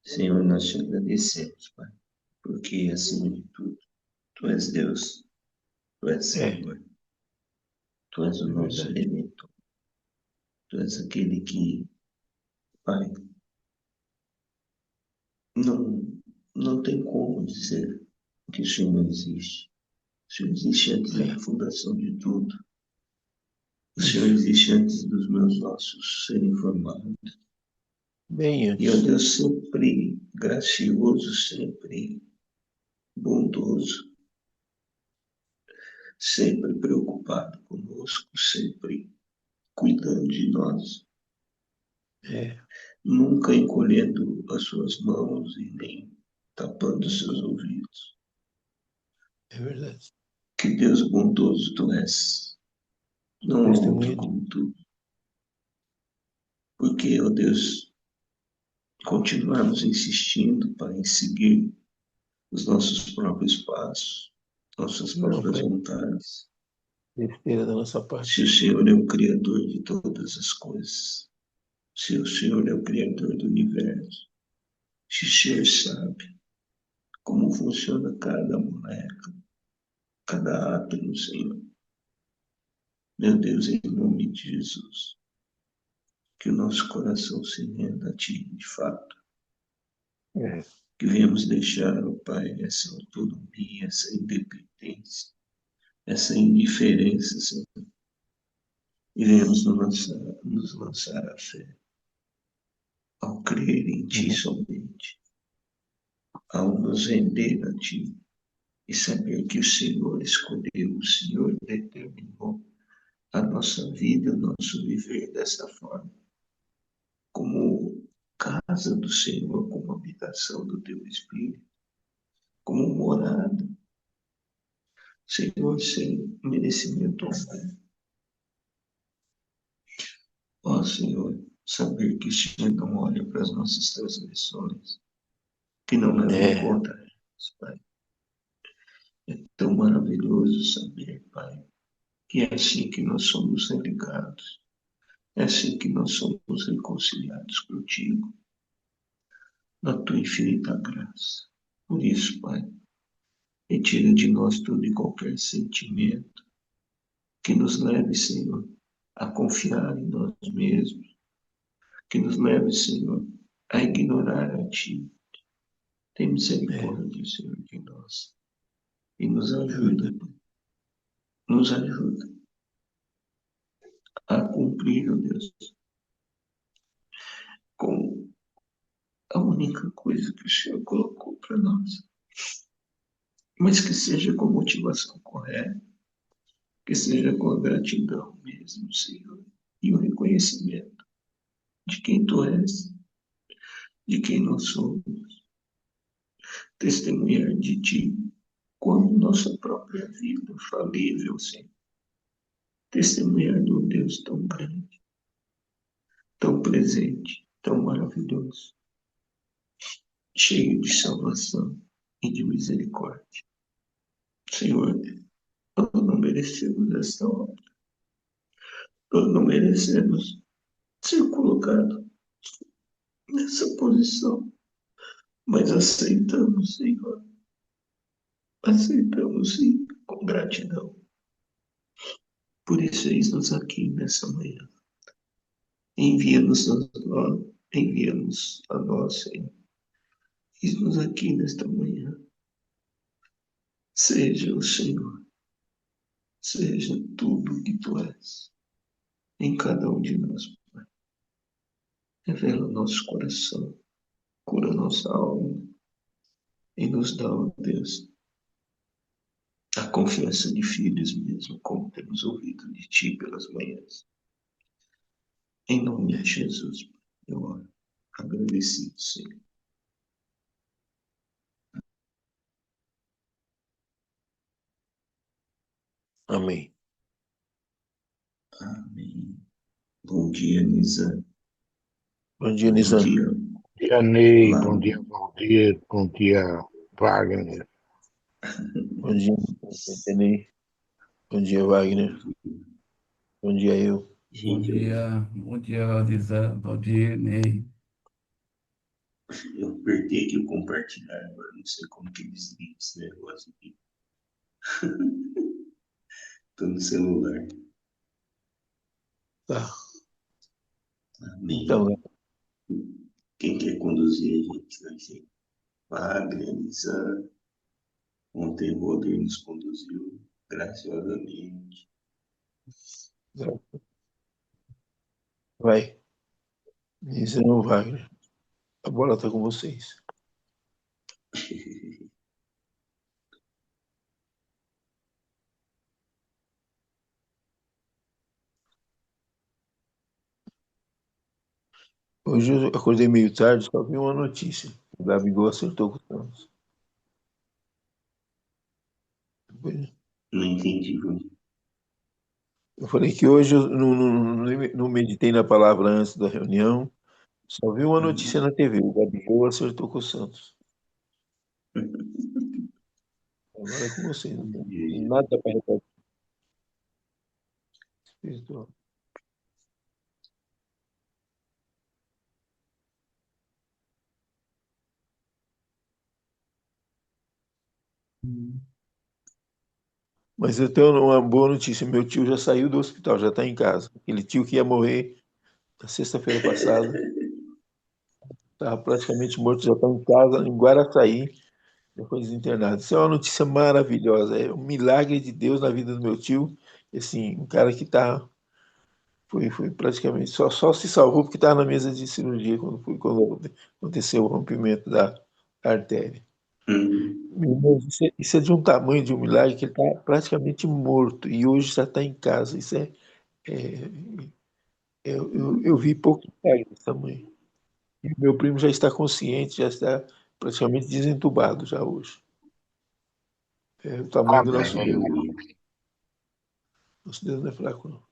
Senhor, nós te agradecemos, Pai, porque, acima de tudo, Tu és Deus, Tu és É, Senhor, Tu és o é nosso verdade. Redentor, Tu és aquele que, Pai, não, não tem como dizer que o Senhor não existe. O Senhor existe antes da Bem, fundação de tudo. O Senhor isso. existe antes dos meus ossos serem formados. Bem E, ó antes. Deus, sempre gracioso, sempre bondoso, sempre preocupado conosco, sempre cuidando de nós, É, nunca encolhendo as suas mãos e nem tapando os seus ouvidos. é verdade. Que Deus bondoso tu és, não há outro Testemunha de. como tu, porque, ó Deus, continuamos insistindo para em seguir os nossos próprios passos, nossas Não, próprias Pai, vontades. besteira da nossa Se o parte. Senhor é o Criador de todas as coisas, se o Senhor é o Criador do universo, se o Senhor sabe como funciona cada molécula, cada átomo, Senhor, meu Deus, em nome de Jesus, que o nosso coração se renda a Ti, de fato, É, que venhamos deixar, ó Pai, essa autonomia, essa independência, essa indiferença, Senhor, e venhamos nos lançar à fé, ao crer em Ti uhum. somente, ao nos render a Ti e saber que o Senhor escolheu, o Senhor determinou a nossa vida, o nosso viver dessa forma, como casa do Senhor, como habitação do Teu Espírito, como morada, Senhor, sem merecimento algum. Ó Senhor, saber que o Senhor não olha para as nossas transgressões, que não leva em É, conta elas, Pai. É tão maravilhoso saber, Pai, que é assim que nós somos religados, é assim que nós somos reconciliados contigo, na tua infinita graça. Por isso, Pai, retira de nós todo e qualquer sentimento que nos leve, Senhor, a confiar em nós mesmos, que nos leve, Senhor, a ignorar a Ti. Tem é, misericórdia, Senhor, de nós e nos é ajuda, verdade. nos ajuda a cumprir, ó Deus, com a única coisa que o Senhor colocou para nós, mas que seja com a motivação correta, que seja com a gratidão mesmo, Senhor, e o reconhecimento de quem Tu és, de quem nós somos, testemunhar de Ti como nossa própria vida falível, Senhor, testemunhar de um Deus tão grande, tão presente, tão maravilhoso, cheio de salvação e de misericórdia. Senhor, nós não merecemos esta obra, nós não merecemos ser colocados nessa posição, mas aceitamos, Senhor, aceitamos sim, com gratidão. Por isso, eis-nos aqui nessa manhã. Envia-nos a nós, Senhor. Eis-nos aqui nesta manhã. Seja o Senhor, seja tudo o que Tu és em cada um de nós, Pai. Revela nosso coração, cura nossa alma e nos dá, ó Deus, a confiança de filhos mesmo, como temos ouvido de Ti pelas manhãs. Em nome de É. Jesus, eu oro. Agradecido, Senhor. Amém. Amém. Bom dia, Nisa. Bom dia, Bom Nizam. dia, Dia, Ney. Bom dia, Lago. Valdir. Bom dia, Wagner. Bom dia, Tenei. Bom dia, Wagner. Bom dia, eu. Dia. Bom dia, Lisa, Valdir, Ney. Eu apertei aqui o compartilhar, agora não sei como que desliga esse negócio aqui. Tô no celular. Tá. Então, Amém. Quem quer conduzir a gente hoje? Wagner, Nizam. Ontem o Roder nos conduziu graciosamente. vai. Dizendo Wagner. A bola está com vocês. Hoje eu acordei meio tarde, só vi uma notícia. O Gabigol acertou com o Santos. Não entendi, viu? Eu falei que hoje eu não meditei na palavra antes da reunião. Só vi uma notícia na TV. O Gabigol acertou com o Santos. Agora é com vocês. Não tem nada para repartir. Espiritual. Mas eu tenho uma boa notícia. Meu tio já saiu do hospital, já está em casa. Aquele tio que ia morrer na sexta-feira passada, estava praticamente morto, já está em casa, em Guaraçaí, depois internado. Isso é uma notícia maravilhosa. É um milagre de Deus na vida do meu tio. E, assim, um cara que foi praticamente só se salvou porque estava na mesa de cirurgia quando aconteceu o rompimento da artéria. Hum, Meu Deus, isso é de um tamanho de um milagre que ele está praticamente morto e hoje já está em casa. É, eu vi pouco milagre desse tamanho. E meu primo já está consciente, já está praticamente desentubado já hoje. É o tamanho do nosso Amém. Deus. aleluia. Nosso Deus não é fraco, não.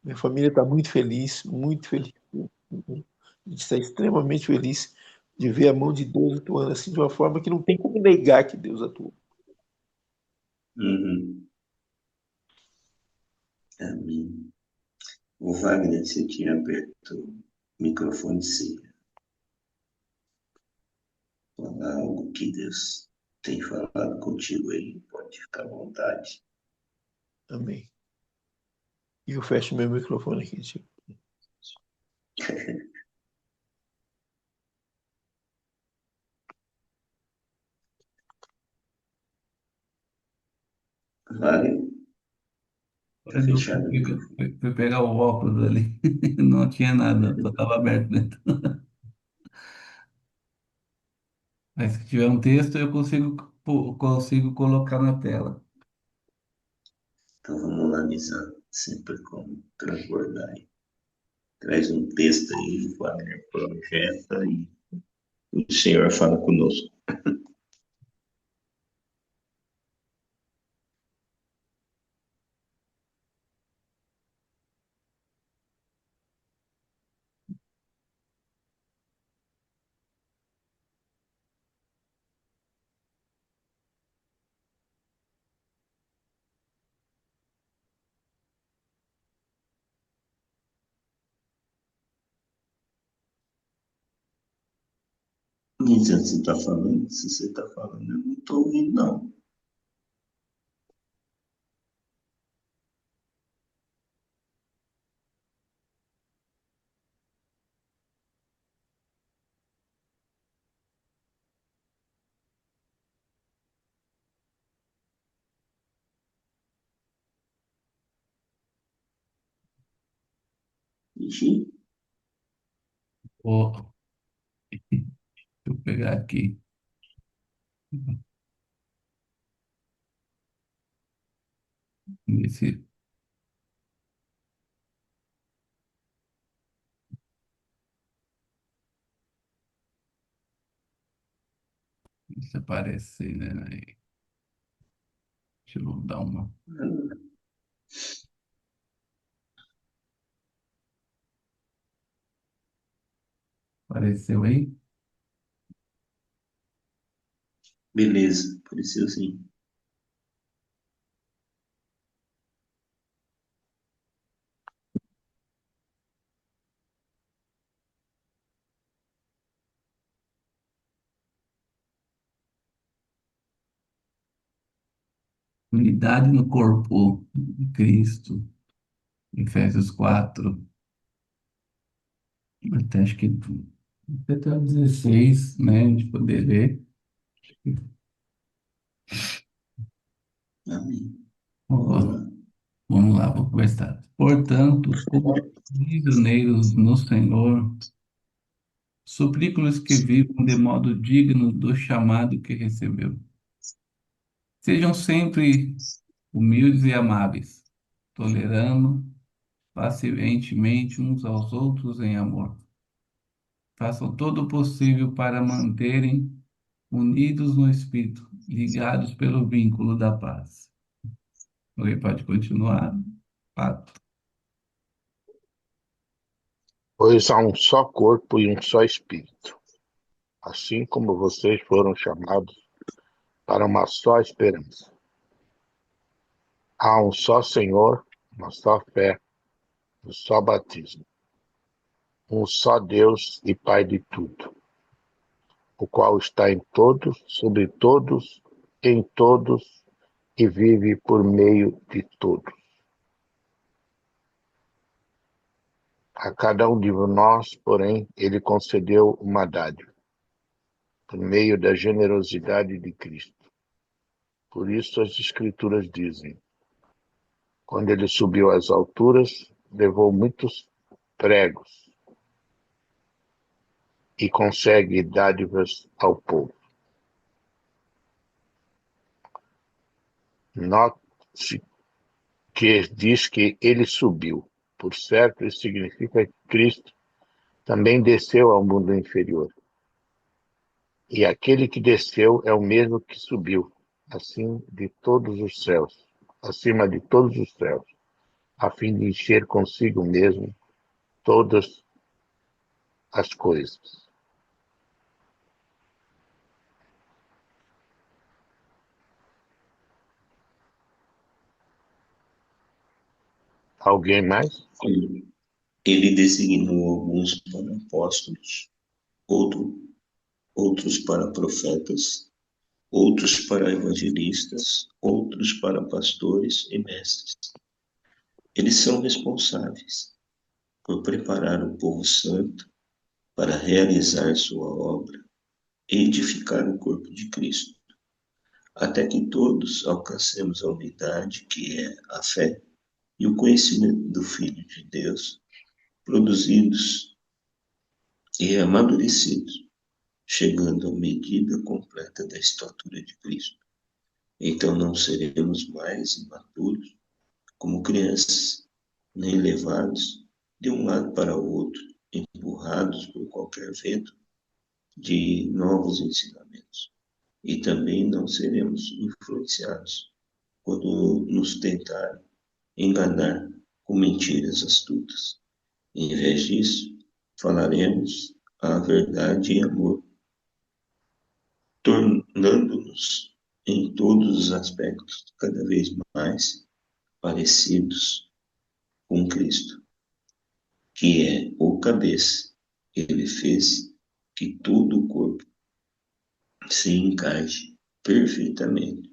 Minha família está muito feliz, muito feliz. A gente está extremamente feliz de ver a mão de Deus atuando assim de uma forma que não tem como negar que Deus atua. Uhum. Amém. O Wagner, você tinha aberto o microfone, se falar algo que Deus tem falado contigo aí, pode ficar à vontade. Amém. E eu fecho meu microfone aqui, tipo. Wagner, tá Eu fechado o microfone. fui pegar o óculos ali, não tinha nada, só estava aberto dentro. Mas se tiver um texto, eu consigo colocar na tela. Então vamos lá, Nizam, sempre com transbordar aí. Traz um texto aí, o Wagner projeta e o Senhor fala conosco. Nizam, você está falando? Se você está falando, eu não estou ouvindo, não. Ixi, Deixa eu pegar aqui. Ver se aparece, né? Deixa eu dar uma. Apareceu aí? beleza, apareceu sim. unidade no corpo de Cristo, Efésios 4, até acho que até o 16, né, a gente poder ver. Amém. Ó, Vamos lá. vamos lá, vou começar. Portanto, como prisioneiros no Senhor, suplico-lhes que vivam de modo digno do chamado que recebeu. Sejam sempre humildes e amáveis, tolerando pacientemente uns aos outros em amor. Façam todo o possível para manterem unidos no Espírito, ligados pelo vínculo da paz. Alguém pode continuar? Fato. Pois há um só corpo e um só espírito, assim como vocês foram chamados para uma só esperança. Há um só Senhor, uma só fé, um só batismo, um só Deus e Pai de tudo, o qual está em todos, sobre todos, em todos e vive por meio de todos. A cada um de nós, porém, ele concedeu uma dádiva, por meio da generosidade de Cristo. Por isso as Escrituras dizem: quando ele subiu às alturas, levou muitos pregos e consegue dádivas ao povo. Note que diz que ele subiu. Por certo, isso significa que Cristo também desceu ao mundo inferior. E aquele que desceu é o mesmo que subiu, assim de todos os céus, acima de todos os céus, a fim de encher consigo mesmo todas as coisas. Alguém mais? Ele designou alguns para apóstolos, outro, outros para profetas, outros para evangelistas, outros para pastores e mestres. Eles são responsáveis por preparar o povo santo para realizar sua obra e edificar o corpo de Cristo, até que todos alcancemos a unidade que é a fé e o conhecimento do Filho de Deus, produzidos e amadurecidos, chegando à medida completa da estatura de Cristo. Então não seremos mais imaturos como crianças, nem levados de um lado para o outro, empurrados por qualquer vento de novos ensinamentos. E também não seremos influenciados quando nos tentarem enganar com mentiras astutas. Em vez disso, falaremos a verdade em amor, tornando-nos em todos os aspectos cada vez mais parecidos com Cristo, que é o cabeça. Ele fez que todo o corpo se encaixe perfeitamente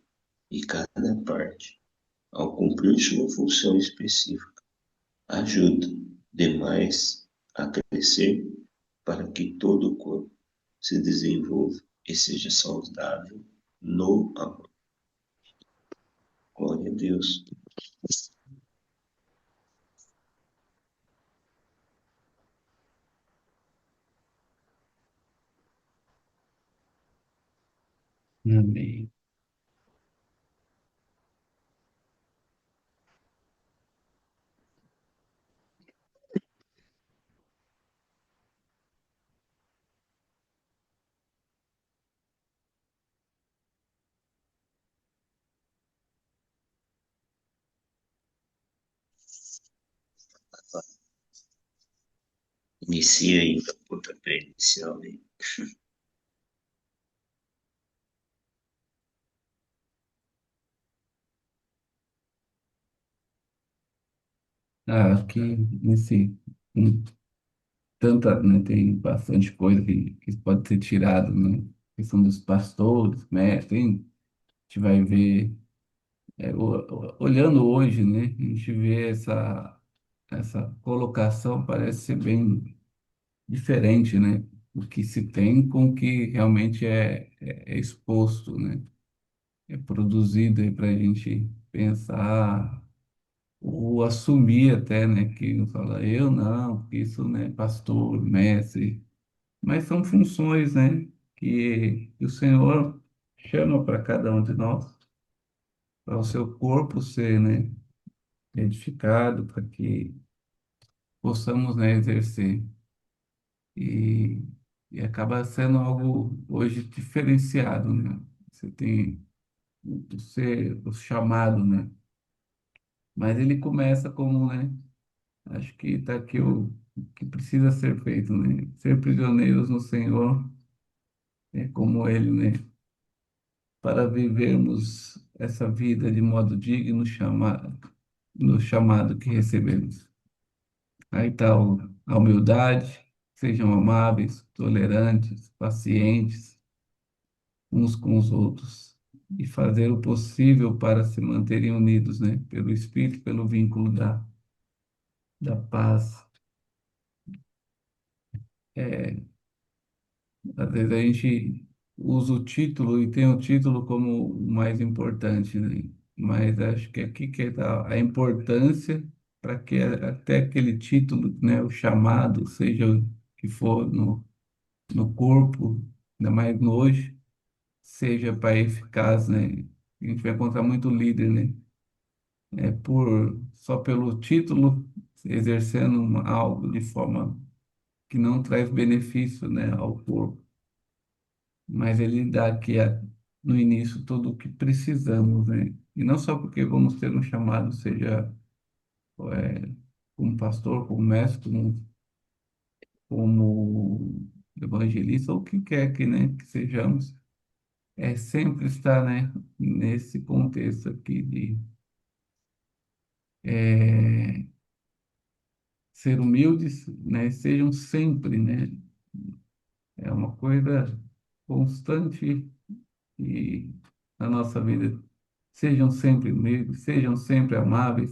e cada parte, ao cumprir sua função específica, ajuda demais a crescer para que todo o corpo se desenvolva e seja saudável no amor. Glória a Deus. Amém. Inicia ainda o pontapé inicial aí. Acho que nesse tanta, né, tem bastante coisa que pode ser tirado, né? A questão dos pastores, mestres, hein? A gente vai ver olhando hoje, né, a gente vê essa colocação parece ser bem diferente, né? O que se tem com o que realmente é exposto, né? É produzido aí para a gente pensar ou assumir até, né? Que fala, eu não, porque isso, né? Pastor, mestre, mas são funções, né? Que o Senhor chama para cada um de nós, para o seu corpo ser, né? Edificado, para que possamos, né? Exercer. E, e acaba sendo algo hoje diferenciado, né? Você tem o chamado, né? Mas ele começa como, né? Acho que está aqui o que precisa ser feito, né? Ser prisioneiros no Senhor, como Ele, né? Para vivermos essa vida de modo digno, no chamado que recebemos. Aí está a humildade, sejam amáveis, tolerantes, pacientes uns com os outros e fazer o possível para se manterem unidos, né? Pelo Espírito, pelo vínculo da paz. É, às vezes a gente usa o título e tem o título como o mais importante, né? Mas acho que aqui que está a importância para que até aquele título, né, o chamado, seja o que for no corpo, ainda mais no hoje, seja para eficaz, né? A gente vai encontrar muito líder, né? Só pelo título, exercendo algo de forma que não traz benefício, né, ao corpo, mas ele dá aqui no início tudo o que precisamos, né? E não só porque vamos ter um chamado, seja é, como pastor, como mestre, como evangelista, ou o que quer que, né, que sejamos, sempre estar, né, nesse contexto aqui de é, ser humildes, né? Sejam sempre, né? É uma coisa constante e na nossa vida. Sejam sempre humildes, sejam sempre amáveis,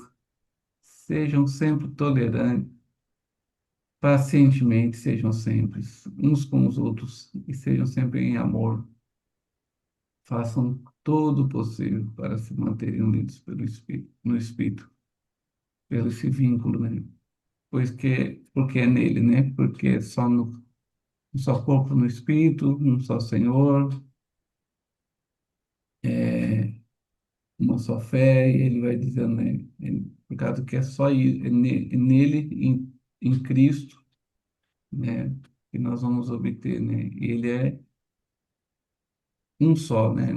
sejam sempre tolerantes, pacientemente, sejam sempre uns com os outros e sejam sempre em amor. Façam todo o possível para se manterem unidos pelo Espírito, no Espírito, pelo esse vínculo, né? Porque é nele, né? Porque é só no um só corpo no Espírito, um só Senhor, uma só fé, e ele vai dizendo, né, por causa que é só é nele, em Cristo, né, que nós vamos obter, né, e ele é um só, né,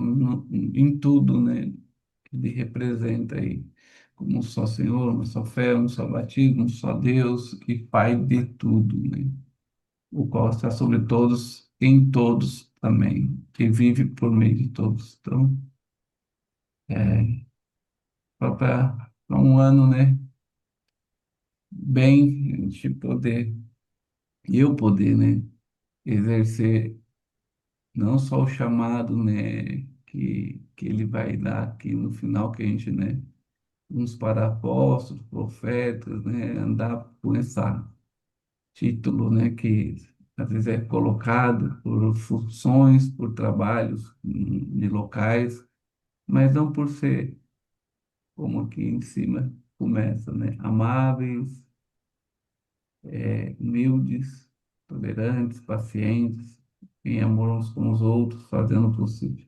em tudo, né, que ele representa aí, como um só Senhor, uma só fé, um só batismo, um só Deus e Pai de tudo, né, o qual está sobre todos, em todos também, que vive por meio de todos. Então, é, para um ano, né, bem, a gente poder, eu poder, né, exercer não só o chamado, né, que ele vai dar aqui no final, que a gente, né, uns para apóstolos, profetas, né, andar com esse título, né, que às vezes é colocado por funções, por trabalhos de locais, mas não por ser, como aqui em cima começa, né, amáveis, humildes, tolerantes, pacientes, em amor uns com os outros, fazendo o possível.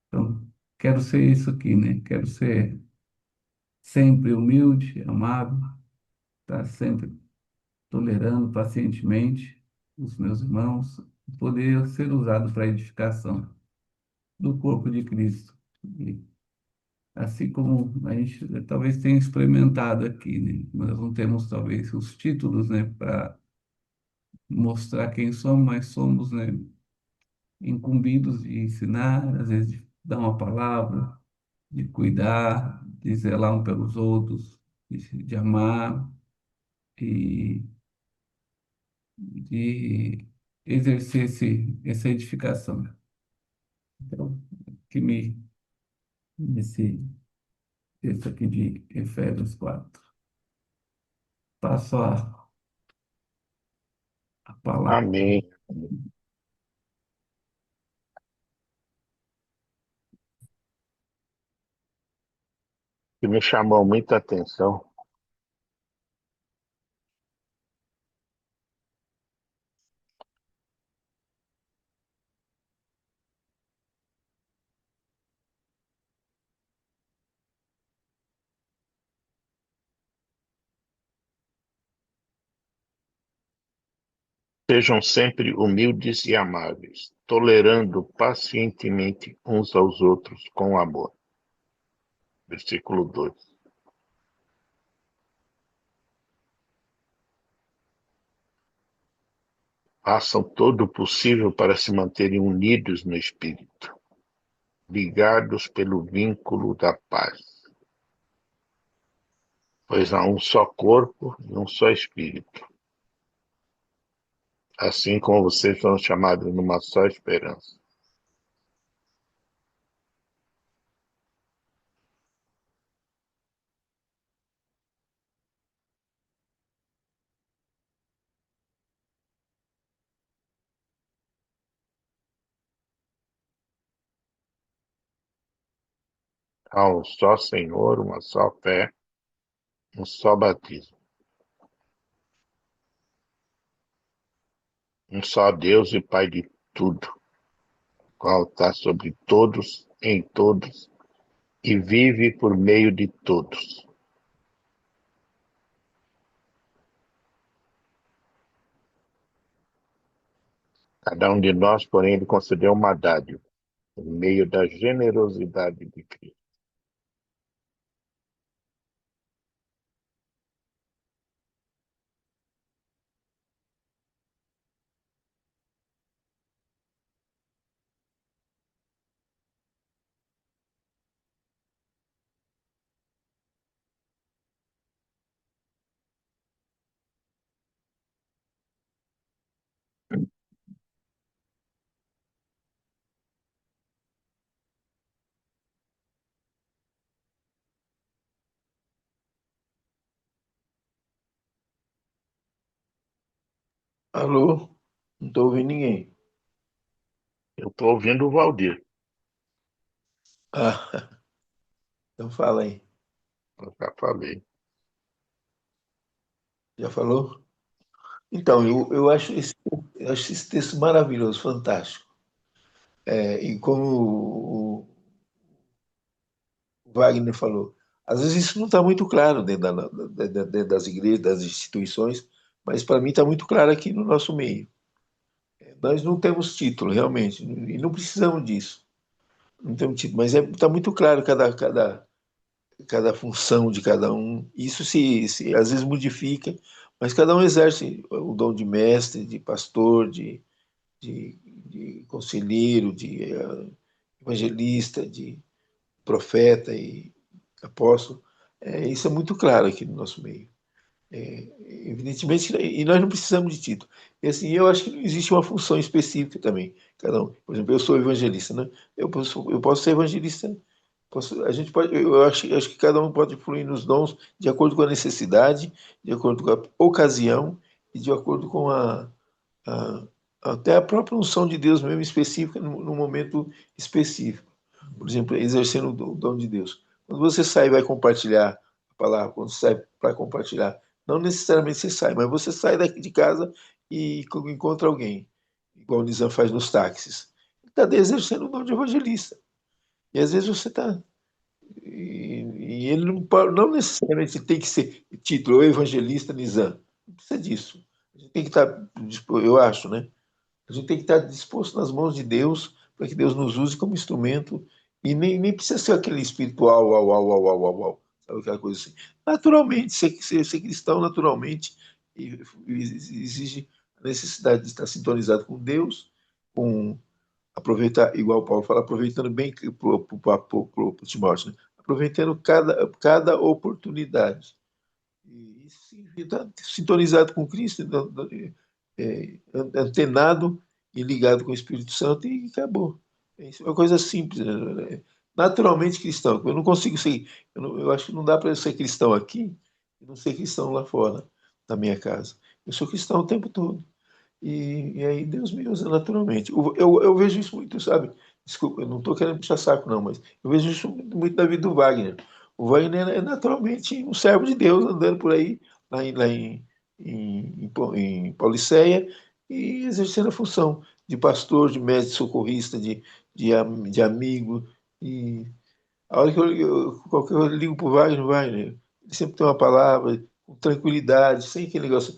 Então, quero ser isso aqui, né? Quero ser sempre humilde, amável, estar sempre tolerando pacientemente os meus irmãos, poder ser usado para a edificação do corpo de Cristo. E assim como a gente talvez tenha experimentado aqui, né? Nós não temos talvez os títulos, né, para mostrar quem somos, mas somos, né, incumbidos de ensinar, às vezes de dar uma palavra, de cuidar, de zelar um pelos outros, de amar e de exercer essa edificação. Então, que me nesse texto aqui de Efésios 4. Passo a palavra. Amém. Que me chamou muita atenção. Sejam sempre humildes e amáveis, tolerando pacientemente uns aos outros com amor. Versículo 2. Façam todo o possível para se manterem unidos no espírito, ligados pelo vínculo da paz. Pois há um só corpo e um só espírito. Assim como vocês foram chamados numa só esperança. Há um só Senhor, uma só fé, um só batismo. Um só Deus e Pai de tudo, qual está sobre todos, em todos, e vive por meio de todos. Cada um de nós, porém, ele concedeu uma dádiva, por meio da generosidade de Cristo. Alô? Não estou ouvindo ninguém. Eu estou ouvindo o Valdir, Ah, então fala aí. eu já falei. Já falou? Então, eu acho esse texto maravilhoso, fantástico. E como o Wagner falou, às vezes isso não está muito claro dentro das igrejas, das instituições, mas para mim está muito claro aqui no nosso meio. Nós não temos título, realmente, e não precisamos disso. Não temos título, mas está muito claro cada função de cada um. Isso se às vezes modifica, mas cada um exerce o dom de mestre, de pastor, de conselheiro, de evangelista, de profeta e apóstolo. Isso é muito claro aqui no nosso meio. Evidentemente, e nós não precisamos de título. E assim, eu acho que não existe uma função específica também. Cada um. Por exemplo, eu sou evangelista, né? Eu posso ser evangelista. A gente pode, eu acho que cada um pode fluir nos dons de acordo com a necessidade, de acordo com a ocasião e de acordo com a- até a própria unção de Deus mesmo específica no momento específico. Por exemplo, exercendo o dom de Deus. Quando você sai e vai compartilhar a palavra, quando você sai para compartilhar, não necessariamente você sai, mas você sai daqui de casa e encontra alguém, igual o Nizam faz nos táxis. Ele está exercendo o dom de evangelista. E às vezes você está. E ele não necessariamente tem que ser título, ou evangelista Nizam. Não precisa disso. A gente tem que estar, eu acho, né? A gente tem que estar disposto nas mãos de Deus para que Deus nos use como instrumento e nem precisa ser aquele espiritual, uau, uau, uau, uau, uau, uau, sabe aquela coisa assim. Naturalmente, ser cristão naturalmente exige a necessidade de estar sintonizado com Deus, com aproveitar, igual o Paulo fala, aproveitando bem para o Timóteo, né? Aproveitando cada oportunidade. E sim, está sintonizado com Cristo, antenado e ligado com o Espírito Santo e acabou. Isso é uma coisa simples, né? naturalmente cristão. Eu não consigo ser, eu acho que não dá para eu ser cristão aqui e não ser cristão lá fora da minha casa. Eu sou cristão o tempo todo. E aí Deus me usa naturalmente. Eu vejo isso muito, sabe? Desculpa, eu não estou querendo puxar saco, não, mas eu vejo isso muito na vida do Wagner. O Wagner é naturalmente um servo de Deus andando por aí, em Pauliceia, e exercendo a função de pastor, de mestre, de socorrista, de amigo. E a hora que qualquer hora eu ligo para o Wagner, ele sempre tem uma palavra com tranquilidade, sem aquele negócio,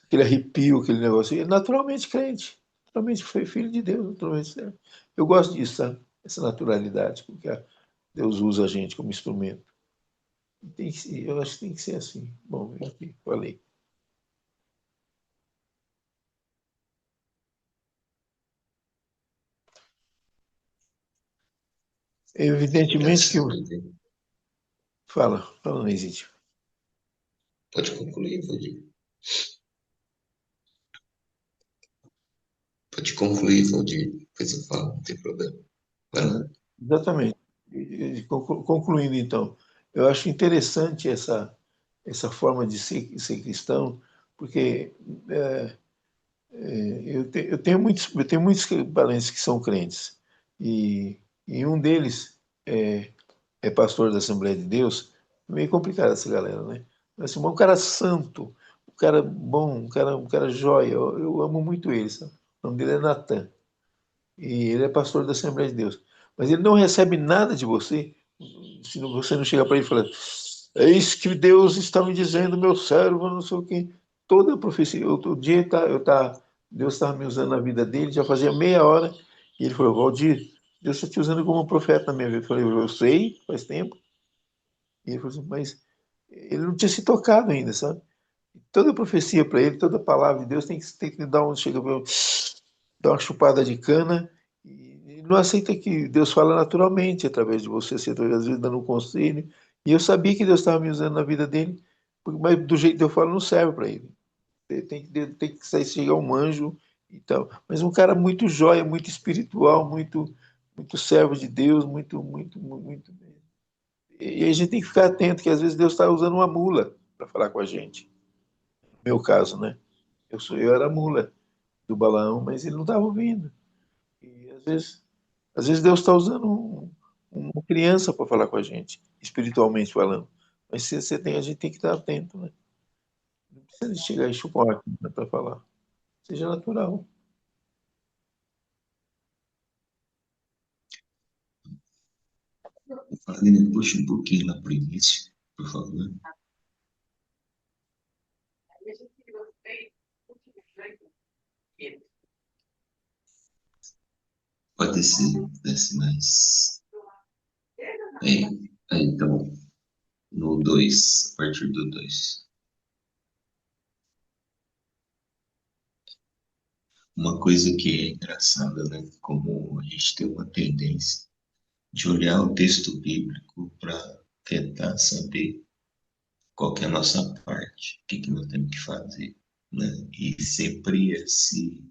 aquele arrepio, aquele negócio. E é naturalmente crente, naturalmente foi filho de Deus, naturalmente. Né? Eu gosto disso, sabe? Essa naturalidade, porque Deus usa a gente como instrumento. Eu acho que tem que ser assim. Bom, eu aqui falei. Evidentemente que. Engraçado, né? Fala, Neizite. Pode concluir, Valdir. Pode concluir, Valdir. Depois eu falo, não tem problema. Vai lá. Exatamente. Concluindo, então, eu acho interessante essa forma de ser cristão, porque eu tenho muitos parentes que são crentes, e um deles é pastor da Assembleia de Deus. Meio complicado essa galera, né? Mas assim, um cara santo, um cara bom, um cara joia. Eu amo muito ele, sabe? O nome dele é Natan. E ele é pastor da Assembleia de Deus. Mas ele não recebe nada de você se você não chegar para ele e falar: é isso que Deus está me dizendo, meu servo, não sei o quê. Toda a profecia. Outro dia Deus estava me usando na vida dele, já fazia meia hora, e ele falou: Valdir, Deus está te usando como profeta na minha vida. Eu falei: eu sei, faz tempo. E ele falou assim: mas ele não tinha se tocado ainda, sabe? Toda profecia para ele, toda palavra de Deus tem que dar chega para dar uma chupada de cana e não aceita que Deus fala naturalmente através de você, assim, às vezes dando um conselho. E eu sabia que Deus estava me usando na vida dele, mas do jeito que eu falo não serve para ele. Tem que sair, chegar um anjo e tal. Mas um cara muito jóia, muito espiritual, muito servo de Deus, muito. E a gente tem que ficar atento que às vezes Deus está usando uma mula para falar com a gente. No meu caso, né? Eu era a mula do Balaão, mas ele não estava ouvindo. E às vezes Deus está usando uma criança para falar com a gente, espiritualmente falando. Mas a gente tem que estar atento, né? Não precisa de chegar e chupar uma câmera para falar. Seja natural. Wagner, puxa um pouquinho lá pro início, por favor. Pode ser, desce mais. Então, no 2, a partir do 2. Uma coisa que é engraçada, né? Como a gente tem uma tendência de olhar o texto bíblico para tentar saber qual que é a nossa parte, o que que nós temos que fazer, né? E sempre esse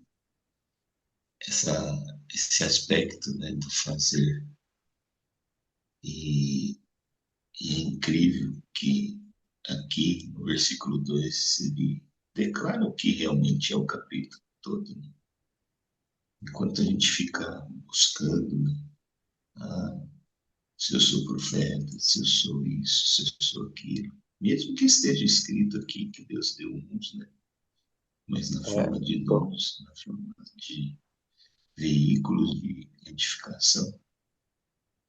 aspecto, né, do fazer. E, e é incrível que aqui no versículo 2 ele declara o que realmente é o capítulo todo, né? Enquanto a gente fica buscando, né, ah, se eu sou profeta, se eu sou isso, se eu sou aquilo, mesmo que esteja escrito aqui que Deus deu uns, né? Mas na É, forma de dons, na forma de veículos de edificação,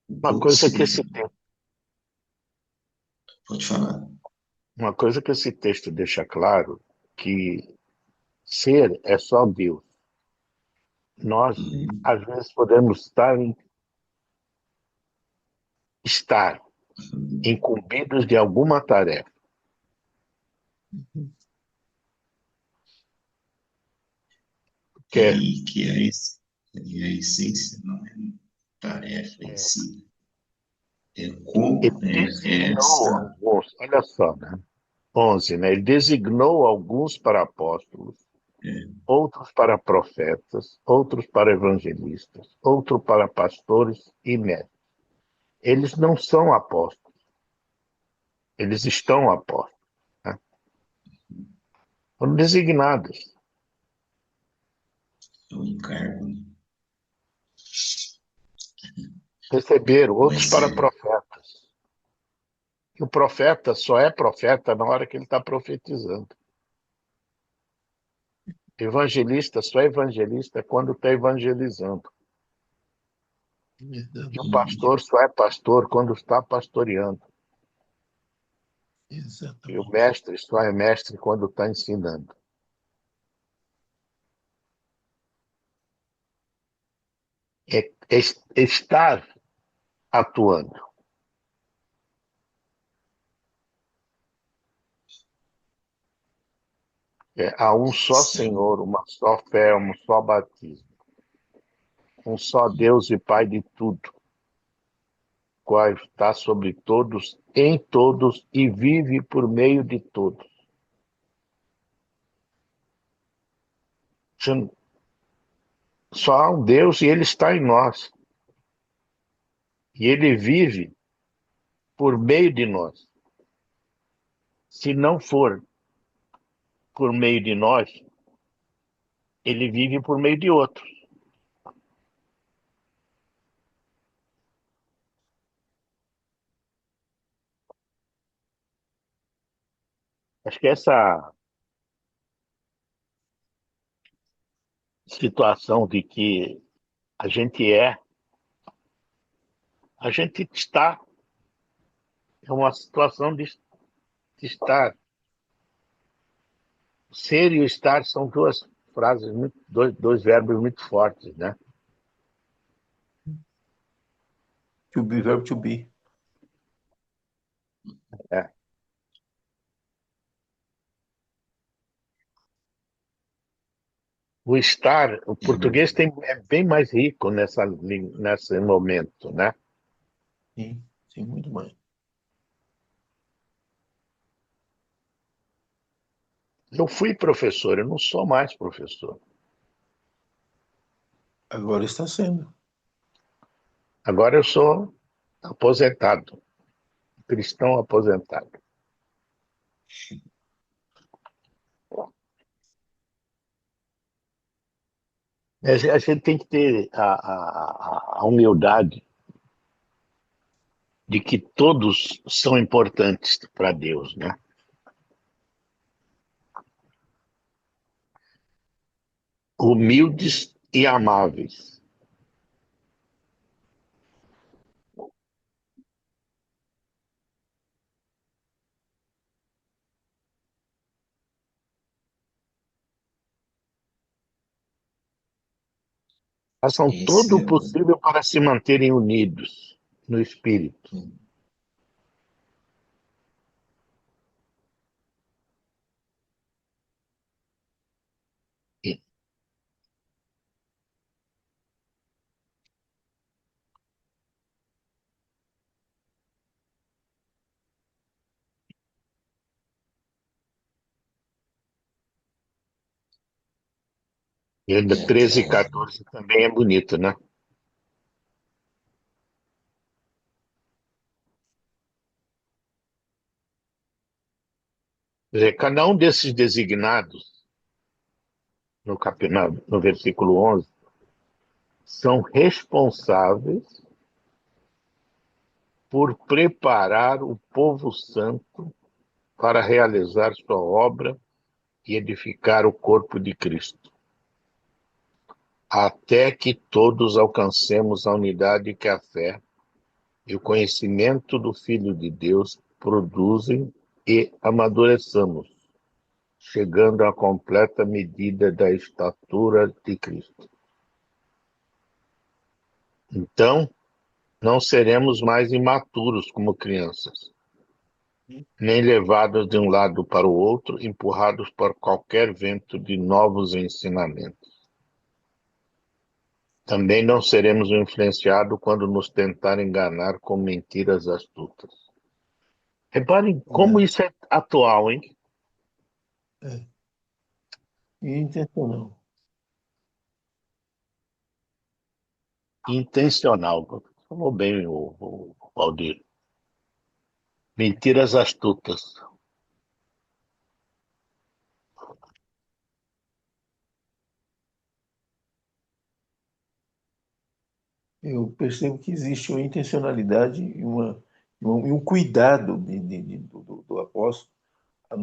o uma pouco coisa se que esse, lembra. Pode falar. uma coisa que esse texto deixa claro, que ser é só Deus. Nós, Uhum. às vezes, podemos estar incumbidos de alguma tarefa, que é, Que a essência não é tarefa em é, si, é e como é designou essa. alguns, olha só, né? 11, né? Ele designou alguns para apóstolos, É, outros para profetas, outros para evangelistas, outros para pastores e mestres. eles não são apóstolos, eles estão apóstolos, né? Foram designados, É o encargo, né? receberam, outros Mas para profetas. E o profeta só é profeta na hora que ele está profetizando. Evangelista só é evangelista quando está evangelizando. E o Exatamente. pastor só é pastor quando está pastoreando. E o Exatamente. mestre só é mestre quando está ensinando. É estar atuando. Há um só são, Senhor, uma só fé, um só batismo. Um só Deus e Pai de tudo, qual está sobre todos, em todos e vive por meio de todos. Só há um Deus e Ele está em nós. E Ele vive por meio de nós. Se não for por meio de nós, Ele vive por meio de outros. Acho que essa situação de que a gente a gente está, é uma situação de estar. Ser e o estar são duas frases, dois verbos muito fortes, né? To be, verbo to be. É. O estar, o português é bem mais rico nesse momento, né? Sim, sim, muito mais. Eu fui professor, eu não sou mais professor. Agora está sendo. Agora eu sou aposentado, cristão aposentado. A gente tem que ter a humildade de que todos são importantes para Deus, né? Humildes e amáveis. Façam todo esse o é o. possível para se manterem unidos no espírito. E ainda É 13 e aquela. 14 também é bonito, né? Quer dizer, cada um desses designados, no versículo 11, são responsáveis por preparar o povo santo para realizar sua obra e edificar o corpo de Cristo, até que todos alcancemos a unidade que a fé e o conhecimento do Filho de Deus produzem e amadureçamos, chegando à completa medida da estatura de Cristo. Então, não seremos mais imaturos como crianças, nem levados de um lado para o outro, empurrados por qualquer vento de novos ensinamentos. Também não seremos influenciados quando nos tentar enganar com mentiras astutas. Reparem como É, isso é atual, hein? é. E intencional. Intencional. Falou bem Valdir. Mentiras astutas. Eu percebo que existe uma intencionalidade e um cuidado do apóstolo a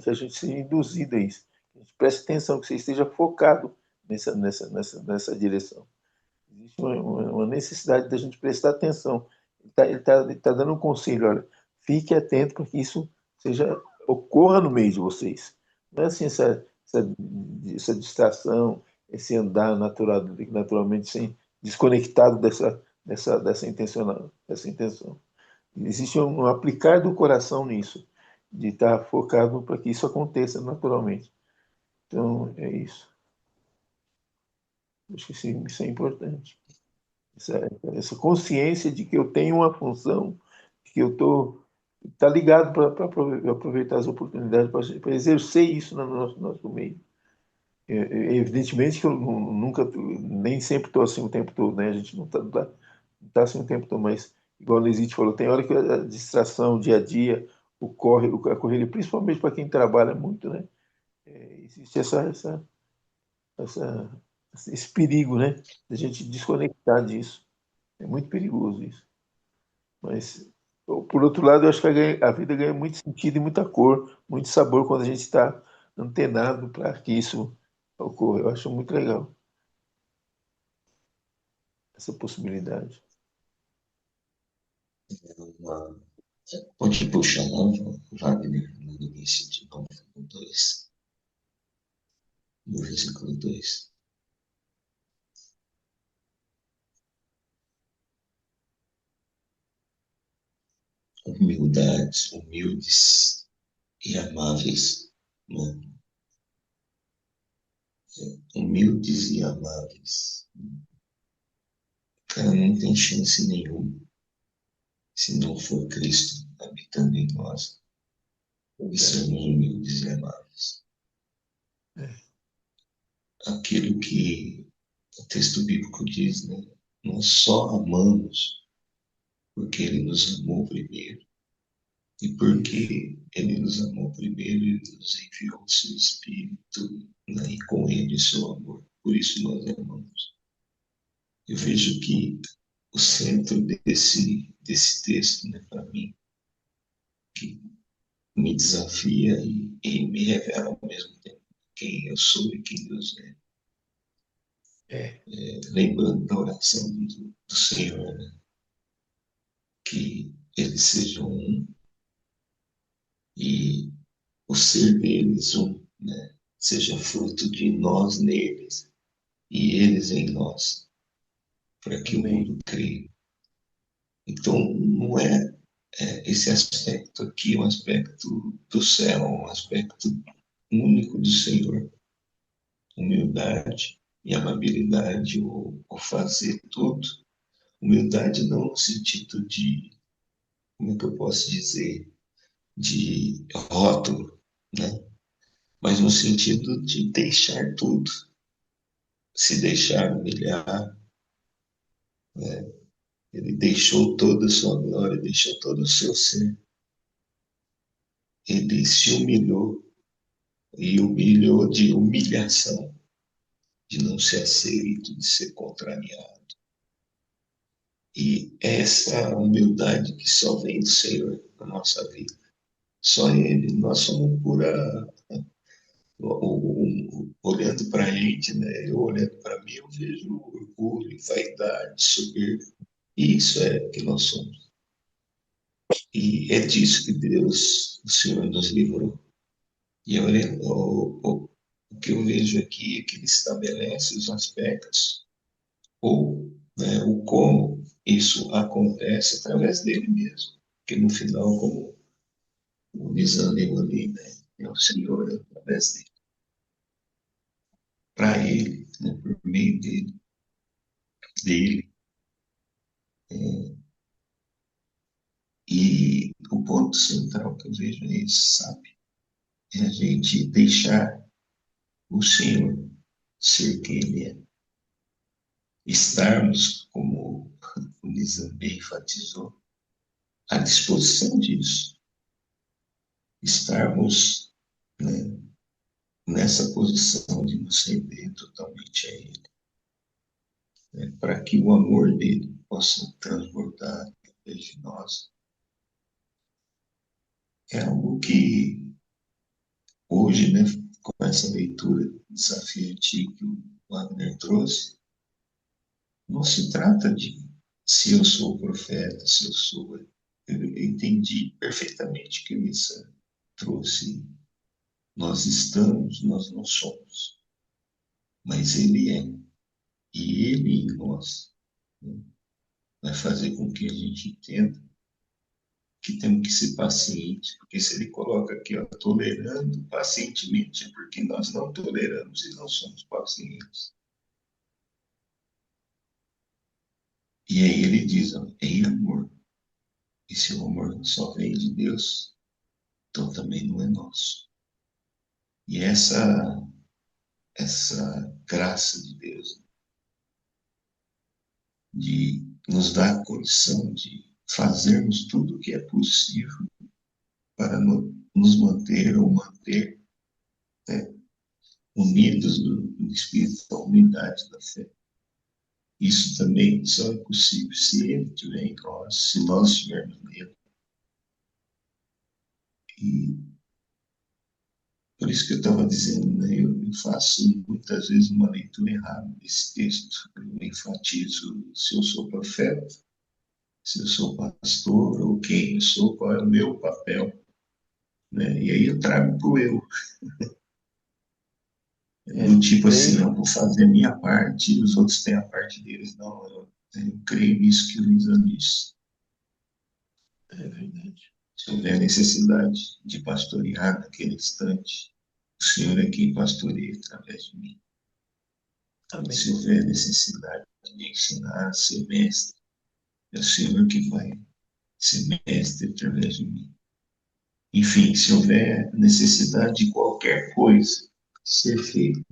que a gente seja induzido a isso. Que a gente preste atenção, que você esteja focado nessa direção. Existe uma necessidade da gente prestar atenção. Ele tá dando um conselho, olha, fique atento para que isso ocorra no meio de vocês. Não é assim essa distração, esse andar naturalmente desconectado dessa intenção. Existe um aplicar do coração nisso, de estar focado para que isso aconteça naturalmente. Então, é isso. Acho que isso é importante. Essa consciência de que eu tenho uma função, que eu tá ligado para aproveitar as oportunidades para exercer isso no nosso meio. Evidentemente que eu nunca, nem sempre estou assim o tempo todo, né? A gente não tá assim o tempo todo, mas igual o Lesite falou, tem hora que a distração, o dia a dia, a correria, principalmente para quem trabalha muito, né? Existe essa, esse perigo, né? Da gente desconectar disso. É muito perigoso isso. Mas, por outro lado, eu acho que a vida ganha muito sentido e muita cor, muito sabor quando a gente está antenado para que isso ocorra. Eu acho muito legal essa possibilidade. Uma... Pode puxar, não, Wagner, no início de 9:2, no versículo 2. Humildes e amáveis, né? Humildes e amáveis. Cara, não tem chance nenhuma se não for Cristo habitando em nós e sermos humildes e amáveis. Aquilo que o texto bíblico diz, né? Nós só amamos porque Ele nos amou primeiro. E porque Ele nos amou primeiro, Ele nos enviou o seu Espírito, né? E com Ele o seu amor. Por isso nós amamos. Eu vejo que o centro desse texto, né, para mim, que me desafia e me revela ao mesmo tempo quem eu sou e quem Deus é. Lembrando da oração do Senhor, né? Que eles sejam um e o ser deles um, né? Seja fruto de nós neles e eles em nós, para que o Amém. mundo creia. Então, não esse aspecto aqui, um aspecto do céu, um aspecto único do Senhor, humildade e amabilidade, o fazer tudo. Humildade não no sentido de, como é que eu posso dizer, de rótulo, né? Mas no sentido de deixar tudo, se deixar humilhar, né? Ele deixou toda a sua glória, deixou todo o seu ser. Ele se humilhou e humilhou de humilhação, de não ser aceito, de ser contrariado. E essa humildade que só vem do Senhor na nossa vida. Só Ele. Nós somos pura. Olhando para a gente, né? Eu olhando para mim, eu vejo orgulho, vaidade, soberba. E isso é o que nós somos. E é disso que Deus, o Senhor, nos livrou. E o que eu vejo aqui é que Ele estabelece os aspectos, ou, né, o como isso acontece através dele mesmo. Porque no final, como o desânimo ali, né? É o Senhor através dele. Para ele, né? Por meio dele. E o ponto central que eu vejo é esse, sabe? É a gente deixar o Senhor ser quem Ele é. Estarmos como o Nizam bem enfatizou, à disposição disso. Estarmos, né, nessa posição de nos render totalmente a Ele, né, para que o amor dele possa transbordar através de nós. É algo que hoje, né, com essa leitura desafiante que o Wagner trouxe, não se trata de se eu sou profeta, se eu sou. Eu entendi perfeitamente o que o Issa trouxe. Nós estamos, nós não somos. Mas Ele é. E Ele em nós, né, vai fazer com que a gente entenda que temos que ser pacientes, porque se Ele coloca aqui, ó, tolerando pacientemente, é porque nós não toleramos e não somos pacientes. E aí ele diz, ó, em amor. E se o amor só vem de Deus, então também não é nosso. E essa graça de Deus, de nos dar a condição de fazermos tudo o que é possível para nos manter ou manter, né, unidos no Espírito, da unidade da fé. Isso também só é possível se Ele estiver em nós, se nós estivermos nele. E por isso que eu estava dizendo, né, eu faço muitas vezes uma leitura errada desse texto. Eu enfatizo se eu sou profeta, se eu sou pastor, ou quem eu sou, qual é o meu papel. Né? E aí eu trago para o eu. Do tipo assim, eu vou fazer a minha parte e os outros têm a parte deles. Não, eu creio nisso que o Luiz disse. É verdade. Se houver necessidade de pastorear naquele instante, o Senhor é quem pastoreia através de mim. Amém. Se houver necessidade de ensinar, ser mestre, é o Senhor que vai ser mestre através de mim. Enfim, se houver necessidade de qualquer coisa ser feita,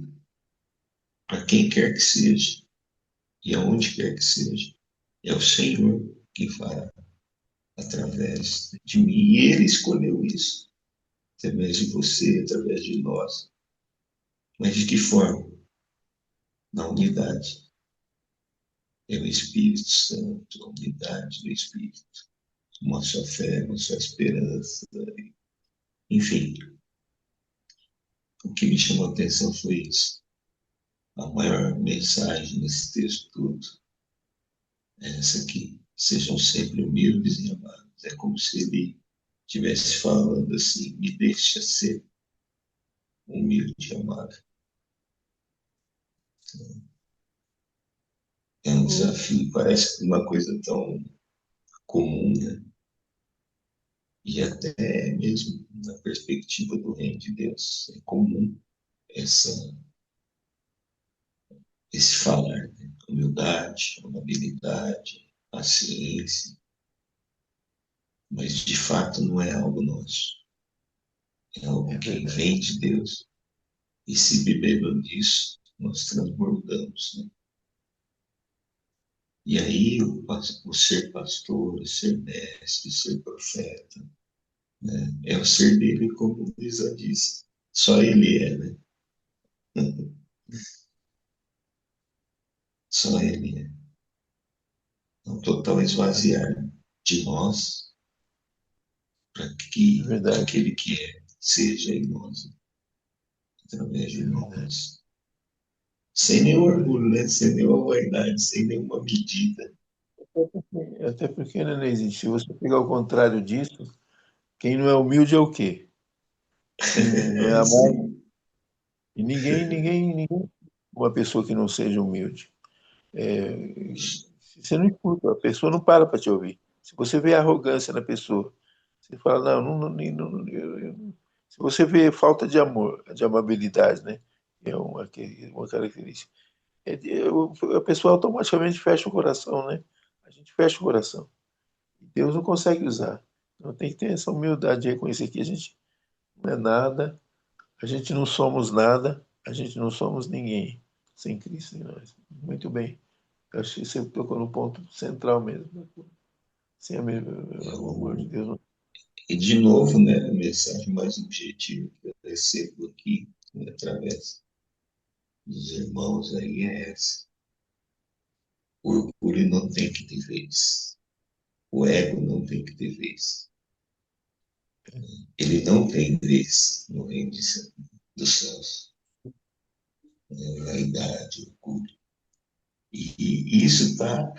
para quem quer que seja, e aonde quer que seja, é o Senhor que fará através de mim. E Ele escolheu isso, através de você, através de nós. Mas de que forma? Na unidade. É o Espírito Santo, a unidade do Espírito. Uma só fé, uma só esperança. Enfim, o que me chamou a atenção foi isso. A maior mensagem nesse texto todo é essa aqui. Sejam sempre humildes e amados. É como se ele estivesse falando assim, me deixa ser humilde e amável. É um desafio, parece uma coisa tão comum, né? E até mesmo na perspectiva do reino de Deus, é comum essa, esse falar, né? Humildade, amabilidade, paciência, mas de fato não é algo nosso, é algo que vem de Deus. E se bebendo disso, nós transbordamos, né? E aí o ser pastor, o ser mestre, o ser profeta, né? É o ser dele, como Lisa disse. Só ele é, né? Só ele é. Um total esvaziar de nós para que aquele que é seja em nós, através de nós. Sem nenhum orgulho, né? Sem nenhuma vaidade, sem nenhuma medida. Até porque, né, Neise, se você pegar o contrário disso, quem não é humilde é o quê? Quem não é amado. E ninguém, uma pessoa que não seja humilde. Você não escuta, a pessoa não para te ouvir. Se você vê arrogância na pessoa, você fala, se você vê falta de amor, de amabilidade, né? É uma característica. A pessoa automaticamente fecha o coração, né? A gente fecha o coração. Deus não consegue usar. Então tem que ter essa humildade de reconhecer que a gente não é nada, a gente não somos nada, a gente não somos ninguém sem Cristo em nós. Muito bem. Eu acho que você tocou no ponto central mesmo. Sim, É o amor de Deus. E, de novo, né, a mensagem mais objetiva que eu recebo aqui, né, através dos irmãos aí, é essa. O orgulho não tem que ter vez. O ego não tem que ter vez. Ele não tem vez no reino dos céus. É vaidade, orgulho. E isso está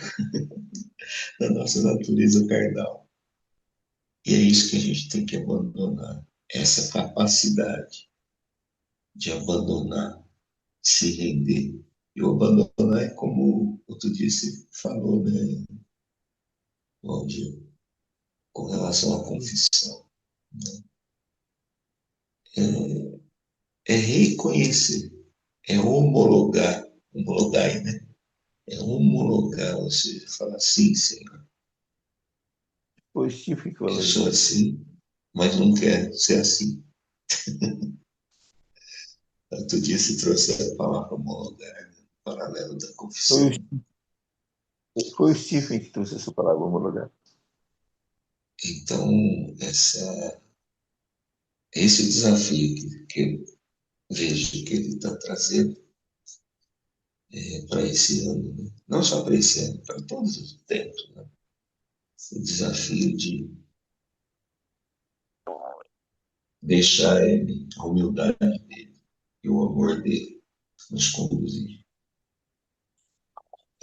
na nossa natureza carnal. E é isso que a gente tem que abandonar. Essa capacidade de abandonar, se render. E o abandonar é como outro dia você falou, né, Valdir, com relação à confissão. É reconhecer, é homologar, né? É homologar, ou seja, falar assim, Senhor, Foi o Steve que eu falou sou isso. assim, mas não quero ser assim. Outro dia se trouxe a palavra homologar, né? Paralelo da Foi confissão. foi o Stephen que trouxe essa palavra no lugar. Então, esse é o desafio que eu vejo que ele está trazendo para esse ano, né? Não só para esse ano, para todos os tempos. Né? O desafio de deixar ele, a humildade dele e o amor dele nos conduzir.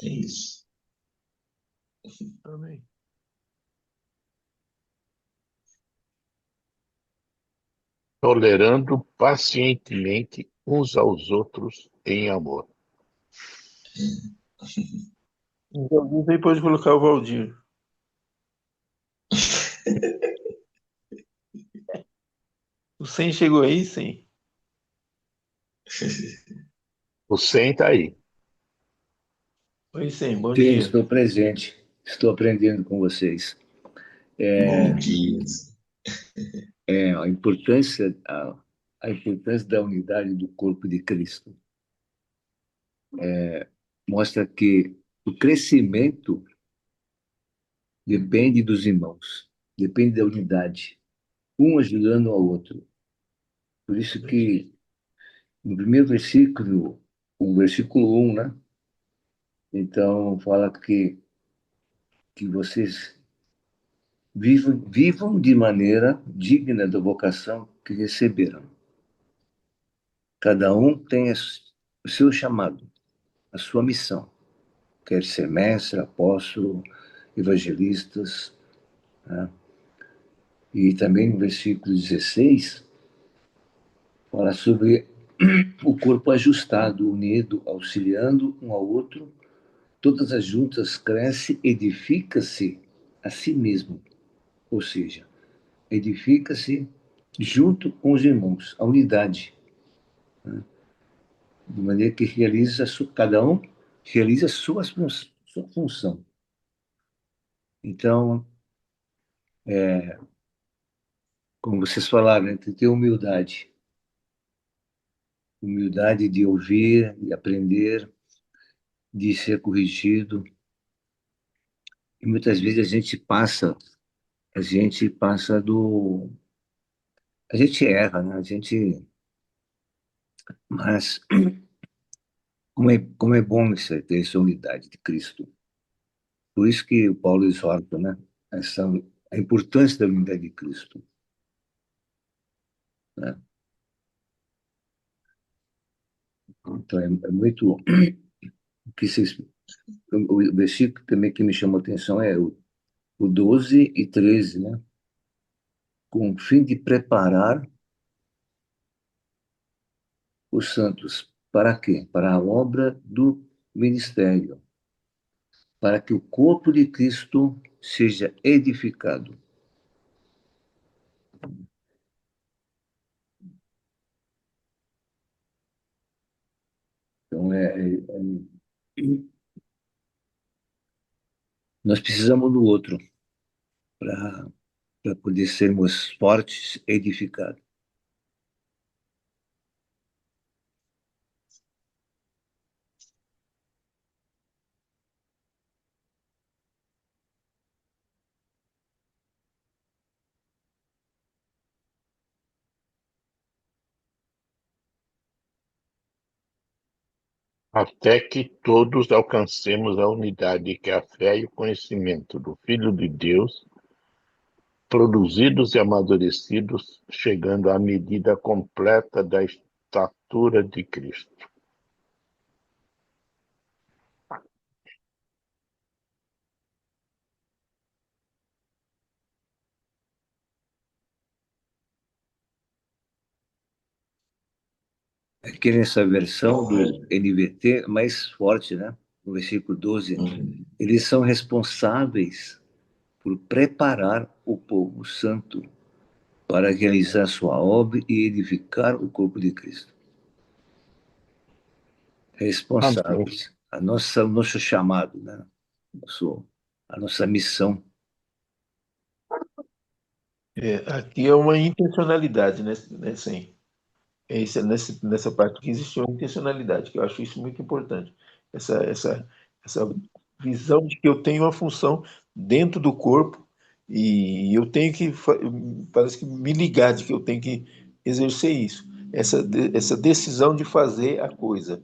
É isso. Amém. Tolerando pacientemente uns aos outros em amor. Então, aí pode colocar o Valdir. O 100 chegou aí, 100. O 100 está aí. Oi, 100, bom Sim, dia. estou presente. Estou aprendendo com vocês. Bom dia. A importância da unidade do corpo de Cristo. Mostra que o crescimento depende dos irmãos, depende da unidade, um ajudando ao outro. Por isso que no primeiro versículo, o versículo 1, né? Então fala que vocês vivam de maneira digna da vocação que receberam. Cada um tem o seu chamado, a sua missão. Quer ser mestre, apóstolo, evangelistas. Né? E também no versículo 16, fala sobre o corpo ajustado, unido, auxiliando um ao outro. Todas as juntas cresce, edifica-se a si mesmo. Ou seja, edifica-se junto com os irmãos, a unidade. Né? De maneira que cada um realiza sua função. Então, como vocês falaram, né, tem que ter humildade. Humildade de ouvir, de aprender, de ser corrigido. E muitas vezes a gente passa do, a gente erra, né? Mas como é bom ter essa unidade de Cristo. Por isso que o Paulo exorta, né? Essa, a importância da unidade de Cristo, né? Então é muito que vocês, o versículo também que me chamou a atenção é o 12 e 13, né? Com o fim de preparar os santos. Para quê? Para a obra do ministério, para que o corpo de Cristo seja edificado. Então, nós precisamos do outro para poder sermos fortes, edificados. até que todos alcancemos a unidade que é a fé e o conhecimento do Filho de Deus, produzidos e amadurecidos, chegando à medida completa da estatura de Cristo. Aqui nessa versão do NVT, mais forte, né? No versículo 12, eles são responsáveis por preparar o povo santo para realizar sua obra e edificar o corpo de Cristo. Amém. Responsáveis. O nosso chamado, né? A nossa missão. Aqui é uma intencionalidade, né, Sem? Nessa parte que existe uma intencionalidade, que eu acho isso muito importante. Essa visão de que eu tenho uma função dentro do corpo e eu tenho que, parece que me ligar de que eu tenho que exercer isso. Essa decisão de fazer a coisa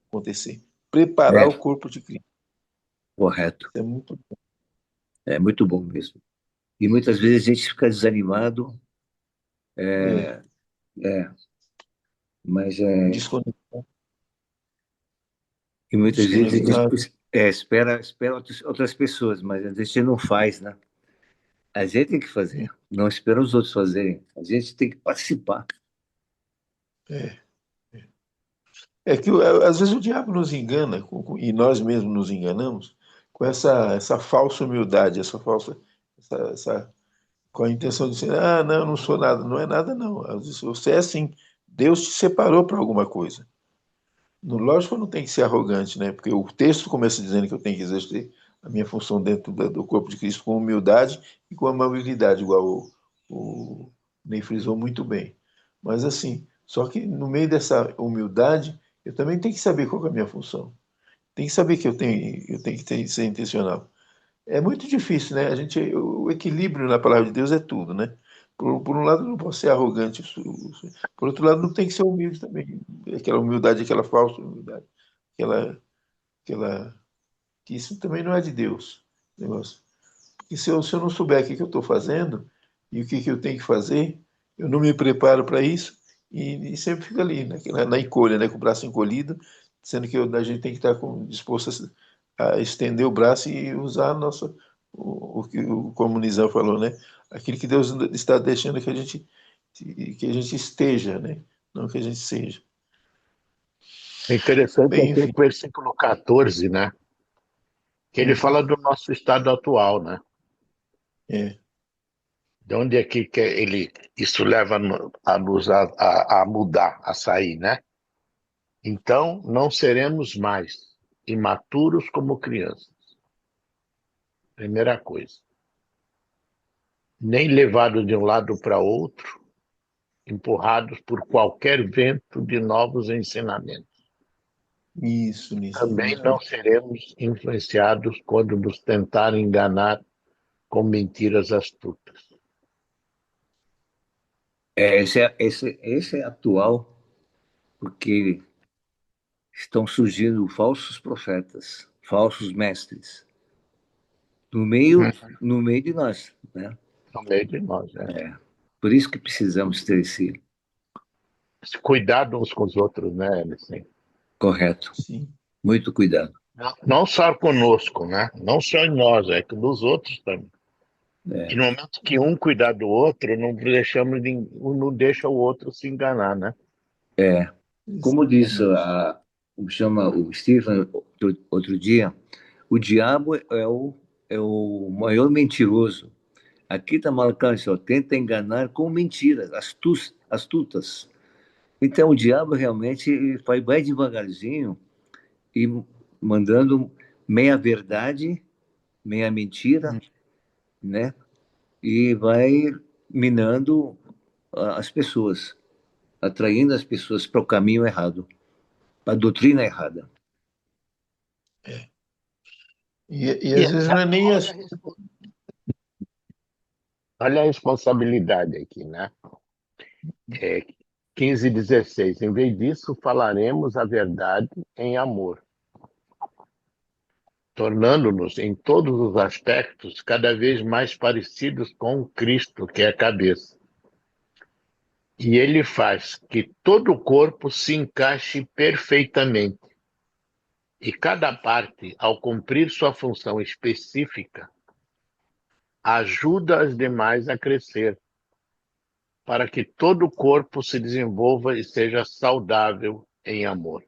acontecer. Preparar É, o corpo de Cristo. correto. É muito É muito bom mesmo. E muitas vezes a gente fica desanimado, é, é, mas desconectar, e muitas vezes a desconectar. gente espera outras pessoas, mas a gente não faz, né? A gente tem que fazer, não espera os outros fazerem. A gente tem que participar. É. É que às vezes o diabo nos engana, e nós mesmos nos enganamos, com essa falsa humildade, com a intenção de dizer, ah, não, eu não sou nada. Não é nada, não. Às vezes você é assim, Deus te separou para alguma coisa. Lógico que não tem que ser arrogante, né? Porque o texto começa dizendo que eu tenho que exercer a minha função dentro do corpo de Cristo com humildade e com amabilidade, igual o Ney frisou muito bem. Mas assim, só que no meio dessa humildade, eu também tenho que saber qual que é a minha função. Tem que saber que eu tenho que ser intencional. É muito difícil, né? O equilíbrio na palavra de Deus é tudo, né? Por um lado, não posso ser arrogante, por outro lado, não tem que ser humilde também. Aquela humildade, aquela falsa humildade, aquela, aquela, que isso também não é de Deus, negócio. Porque se eu não souber o que eu estou fazendo e o que eu tenho que fazer, eu não me preparo para isso e sempre fico ali, na encolha, né? Com o braço encolhido, sendo que a gente tem que estar disposto a estender o braço e usar o que o comunizão falou, né? Aquilo que Deus está deixando que a gente esteja, né? Não que a gente seja. É interessante Bem, aqui o enfim. versículo 14, né? Que ele fala do nosso estado atual, né? É, De onde é que isso leva a nos a mudar, a sair, né? Então, não seremos mais imaturos como crianças. Primeira coisa. Nem levados de um lado para outro, empurrados por qualquer vento de novos ensinamentos. isso Também mesmo. não seremos influenciados quando nos tentarem enganar com mentiras astutas. Esse é atual, porque estão surgindo falsos profetas, falsos mestres, no meio, Uhum. no meio de nós, né? No meio de nós, né? Por isso que precisamos ter Se cuidar uns com os outros, né, assim. correto, Sim. muito cuidado. Não só conosco, né? Não só em nós, é que dos outros também. E É, no momento que um cuidar do outro, um não deixa o outro se enganar, né? como diz Exatamente. chama o Stephen outro dia, o diabo é o maior mentiroso. Aqui está marcado assim, ó, tenta enganar com mentiras, astutas. Então o diabo realmente vai devagarzinho e mandando meia verdade, meia mentira, né? E vai minando as pessoas, atraindo as pessoas para o caminho errado, para a doutrina errada. E E às vezes não é nem olha a responsabilidade aqui, né? É, 15:16. Em vez disso, falaremos a verdade em amor, tornando-nos, em todos os aspectos, cada vez mais parecidos com Cristo, que é a cabeça. E ele faz que todo o corpo se encaixe perfeitamente. E cada parte, ao cumprir sua função específica, ajuda as demais a crescer, para que todo o corpo se desenvolva e seja saudável em amor.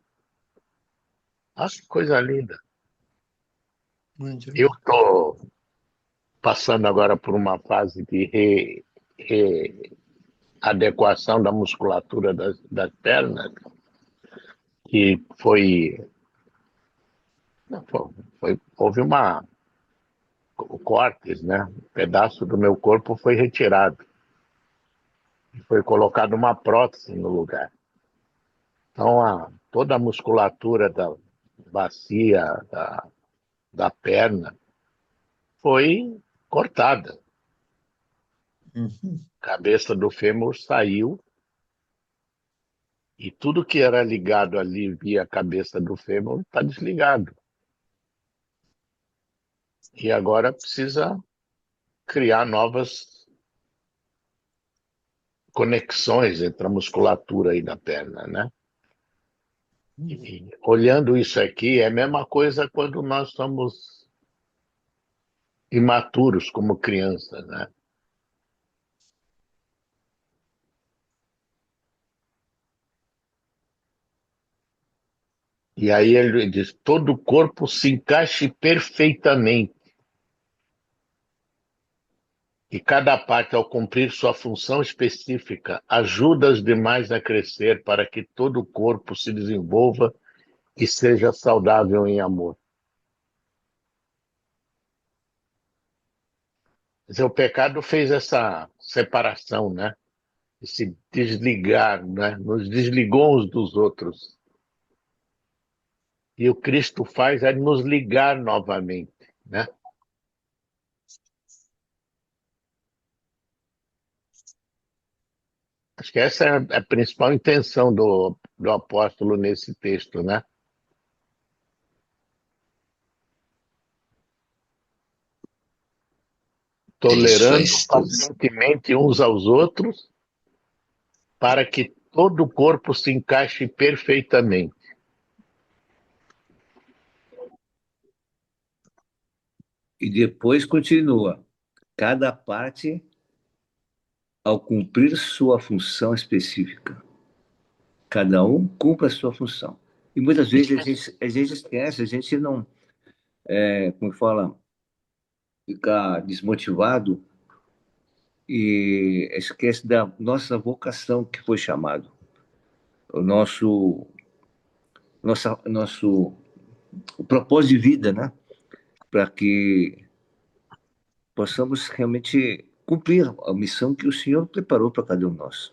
Olha que coisa linda. Eu estou passando agora por uma fase de readequação da musculatura das pernas, que houve cortes, né? Um pedaço do meu corpo foi retirado e foi colocado uma prótese no lugar. Então, toda a musculatura da bacia, da perna, foi cortada. Uhum. A cabeça do fêmur saiu e tudo que era ligado ali via cabeça do fêmur está desligado. E agora precisa criar novas conexões entre a musculatura e da perna, né? E olhando isso aqui, é a mesma coisa quando nós somos imaturos como crianças, né? E aí ele diz, todo o corpo se encaixe perfeitamente. E cada parte, ao cumprir sua função específica, ajuda as demais a crescer para que todo o corpo se desenvolva e seja saudável em amor. Mas o pecado fez essa separação, né? Esse desligar, né? Nos desligou uns dos outros. E o Cristo faz é nos ligar novamente, né? Acho que essa é a principal intenção do apóstolo nesse texto, né? Isso Tolerando faz todo. pacientemente uns aos outros, para que todo o corpo se encaixe perfeitamente. E depois continua. Cada parte, ao cumprir sua função específica. Cada um cumpre a sua função. E muitas vezes a gente esquece, a gente não, como fala, fica desmotivado e esquece da nossa vocação que foi chamado. O nosso o propósito de vida, né? Para que possamos realmente cumprir a missão que o Senhor preparou para cada um de nós.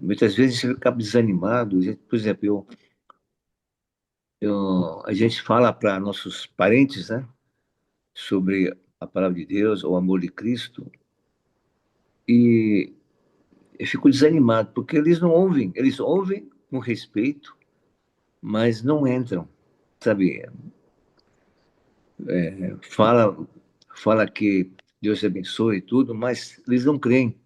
Muitas vezes a gente acaba desanimado. Por exemplo, a gente fala para nossos parentes, né, sobre a palavra de Deus, o amor de Cristo, e eu fico desanimado, porque eles ouvem com respeito, mas não entram, sabe? Fala que Deus abençoe e tudo, mas eles não creem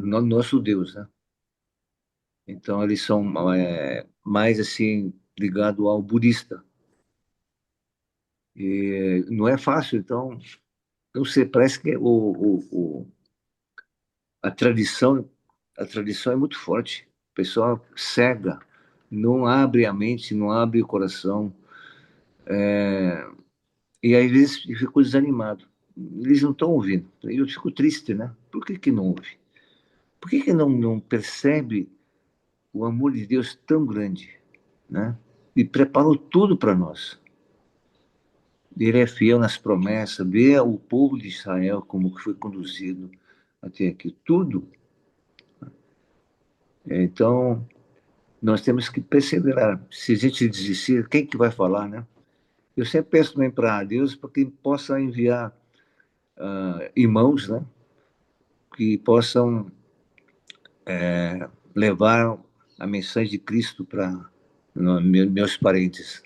no nosso Deus, né? Então eles são mais assim ligados ao budista. E não é fácil, então não sei, parece que a tradição a tradição é muito forte. O pessoal cega, não abre a mente, não abre o coração, e aí eles ficam desanimados. Eles não estão ouvindo. E eu fico triste, né? Por que que não ouve? Por que que não percebe o amor de Deus tão grande, né? E preparou tudo para nós. Ele é fiel nas promessas, vê o povo de Israel como que foi conduzido até aqui, tudo. Então, nós temos que perseverar. Se a gente desistir, quem que vai falar, né? Eu sempre peço também para Deus para que possa enviar irmãos, né? Que possam levar a mensagem de Cristo para meus parentes.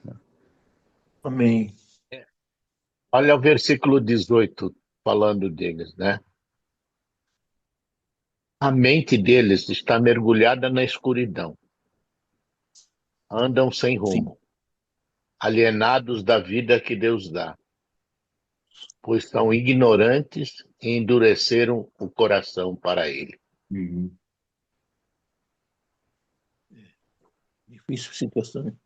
Amém. Olha o versículo 18, falando deles, né? A mente deles está mergulhada na escuridão. Andam sem rumo, alienados da vida que Deus dá, pois são ignorantes e endureceram o coração para ele. Uhum. Difícil situação.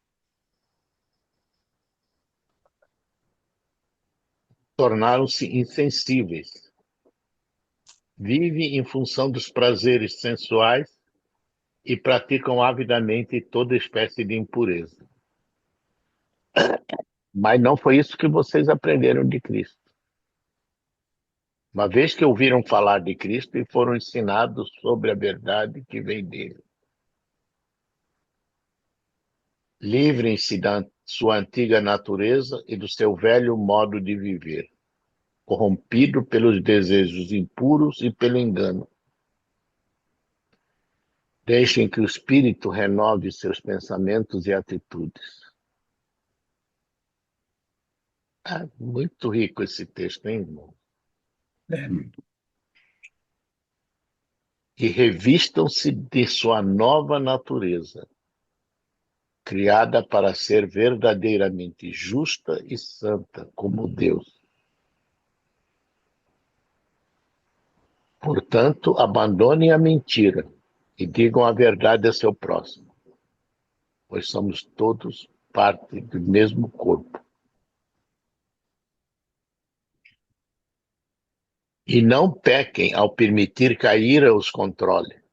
Tornaram-se insensíveis. Vivem em função dos prazeres sensuais e praticam avidamente toda espécie de impureza. Mas não foi isso que vocês aprenderam de Cristo. Uma vez que ouviram falar de Cristo e foram ensinados sobre a verdade que vem dele. Livrem-se da sua antiga natureza e do seu velho modo de viver, corrompido pelos desejos impuros e pelo engano. Deixem que o Espírito renove seus pensamentos e atitudes. Ah, muito rico esse texto, hein, irmão? E revistam-se de sua nova natureza, criada para ser verdadeiramente justa e santa, como Deus. Portanto, abandonem a mentira e digam a verdade a seu próximo, pois somos todos parte do mesmo corpo. E não pequem ao permitir que a ira os controle.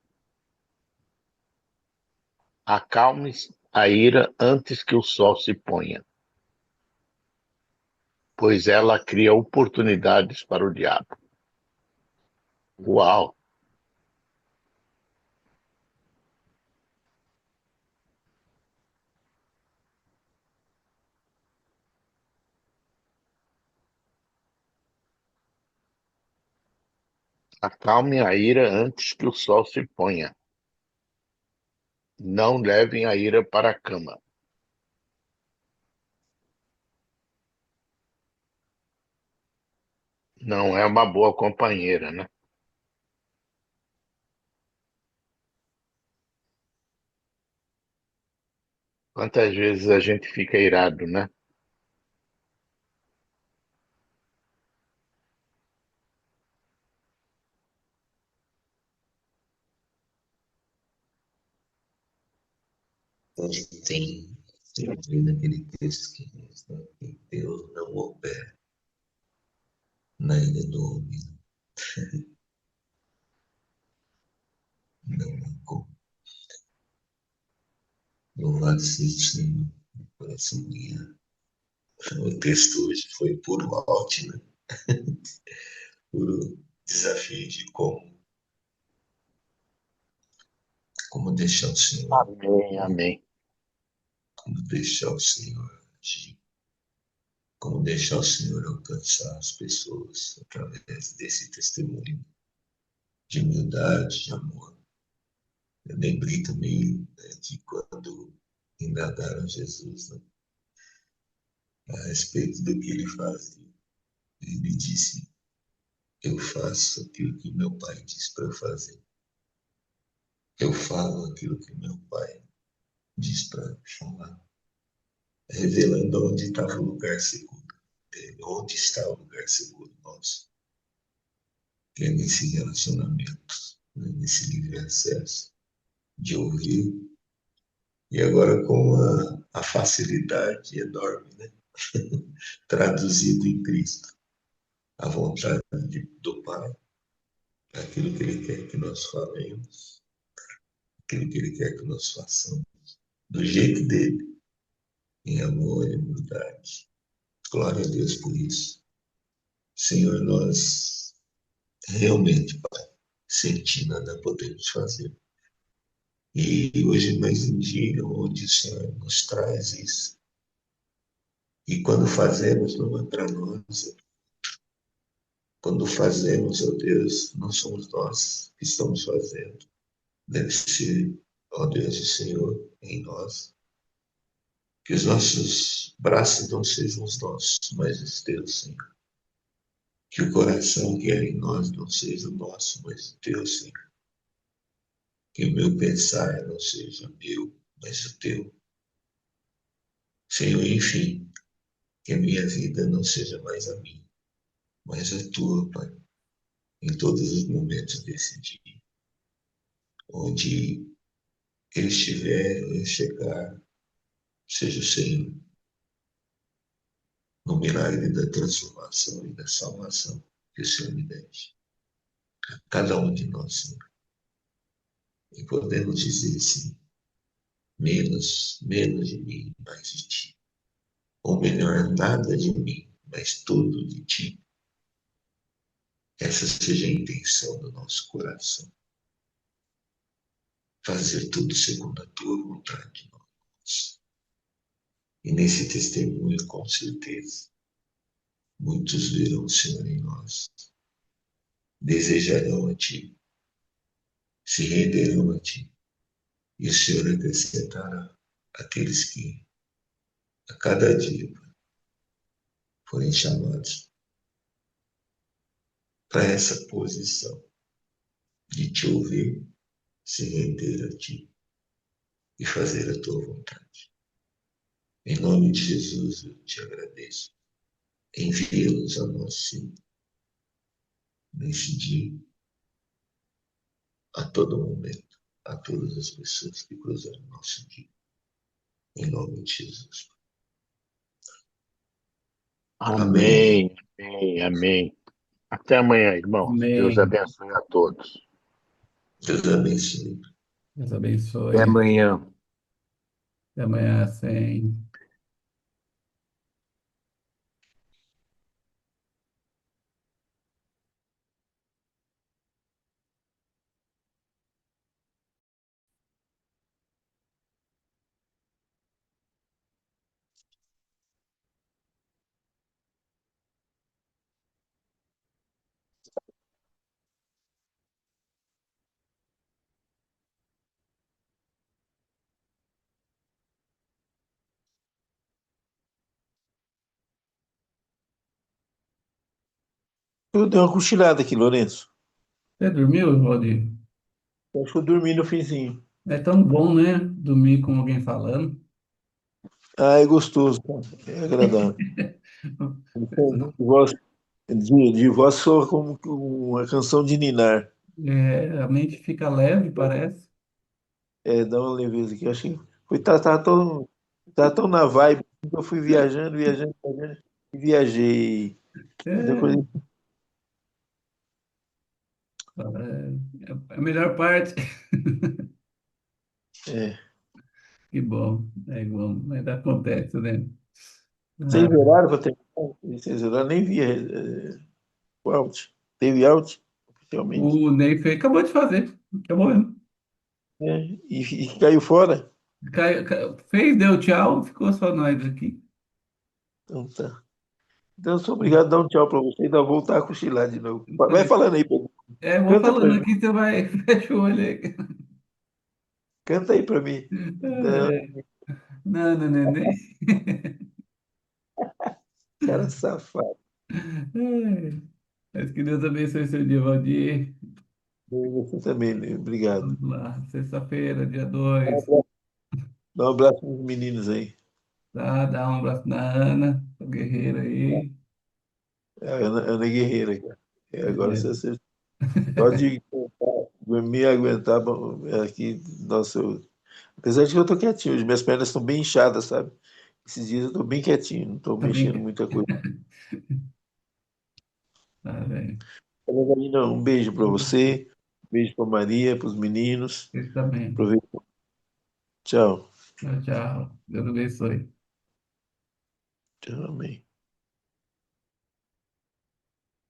Acalme a ira antes que o sol se ponha, pois ela cria oportunidades para o diabo. Uau! Acalme a ira antes que o sol se ponha. Não levem a ira para a cama. Não é uma boa companheira, né? Quantas vezes a gente fica irado, né? Onde tem, eu vi naquele texto que diz, né, que Deus não opera na ilha do homem. Não há como. Louvado seja o Senhor por essa manhã. O texto hoje foi puro out, né? Puro desafio de como deixar o Senhor, Amém, amém. como deixar o Senhor agir, como deixar o Senhor alcançar as pessoas através desse testemunho de humildade, de amor. Eu lembrei também, né, de quando indagaram Jesus, né, a respeito do que ele fazia. Ele disse: eu faço aquilo que meu pai diz para eu fazer. Eu falo aquilo que meu pai diz para falar. Revelando onde estava o lugar seguro dele, onde está o lugar seguro nosso. Que é nesse relacionamento, né, nesse livre acesso de ouvir. E agora com a facilidade enorme, né? Traduzido em Cristo, a vontade do Pai, aquilo que Ele quer que nós falemos, aquilo que Ele quer que nós façamos, do jeito dele, em amor e humildade. Glória a Deus por isso. Senhor, nós realmente, Pai, sem nada podemos fazer. E hoje mais um dia onde o Senhor nos traz isso. E quando fazemos, não é para nós. Quando fazemos, ó Deus, não somos nós que estamos fazendo. deve ser, ó Deus e Senhor, em nós. Que os nossos braços não sejam os nossos, mas os teus, Senhor. Que o coração que é em nós não seja o nosso, mas o teu, Senhor. Que o meu pensar não seja meu, mas o teu. Senhor, enfim, que a minha vida não seja mais a minha, mas a tua, Pai, em todos os momentos desse dia. Onde ele estiver, eu chegar, seja o Senhor, no milagre da transformação e da salvação que o Senhor me deixe. Cada um de nós, Senhor. E podemos dizer assim, menos de mim, mais de ti. Ou melhor, nada de mim, mas tudo de ti. Essa seja a intenção do nosso coração. Fazer tudo segundo a tua vontade, nós. E nesse testemunho, com certeza, muitos verão o Senhor em nós, desejarão a ti, se renderão a ti, e o Senhor acrescentará aqueles que a cada dia forem chamados para essa posição de te ouvir, se render a ti e fazer a tua vontade. Em nome de Jesus eu te agradeço. Envia-nos a nós, sim, nesse dia, a todo momento, a todas as pessoas que cruzarem o nosso dia. Em nome de Jesus. Amém. Amém, amém, amém. Até amanhã, irmãos. Deus Amém. abençoe a todos. Deus abençoe. Deus Até abençoe. amanhã. Até amanhã, sem. Eu dei uma cochilada aqui, Lourenço. Você dormiu, Valdir? Acho que eu dormi no finzinho. É tão bom, né? Dormir com alguém falando. Ah, é gostoso, cara. É agradável. Voz, de voz soa como uma canção de ninar. É, a mente fica leve, parece. É, dá uma leveza aqui. Eu achei, tava tão na vibe que eu fui viajando, viajando, viajando e viajei. Aí depois, É, é a melhor parte. é, Que bom, é bom, mas acontece, né? vocês Ah, zeraram para terminar? Vocês zeraram, nem vi o out. Teve out, oficialmente. o Ney fez, acabou de fazer, acabou mesmo. É, e caiu fora. Fez, deu tchau, ficou só nós aqui. Então tá. Então, eu sou obrigado a dar um tchau para você e ainda voltar a cochilar de novo. Então, Vai falando aí, Pedro. é, vou Canta para falando mim. aqui, você vai, fecha o olho aí. Canta aí para mim. Não, É, não, não, não, nem. cara safado. É, mas que Deus abençoe seu dia, Valdir. E você também, né? Obrigado. Vamos lá, sexta-feira, dia 2. Dá um abraço para os meninos aí. Tá? Dá um abraço na Ana, a guerreira aí. É a Ana Guerreira, cara. Agora É, você pode me aguentar aqui. Nossa, apesar de que eu tô quietinho, hoje minhas pernas estão bem inchadas, sabe? Esses dias eu tô bem quietinho, não tô tá mexendo bem. muita coisa. Tá bem. Carolina, um beijo para você, um beijo para Maria, para os meninos. Você também. Aproveita. Tchau. Tchau, tchau. Deus abençoe. Tchau, amém.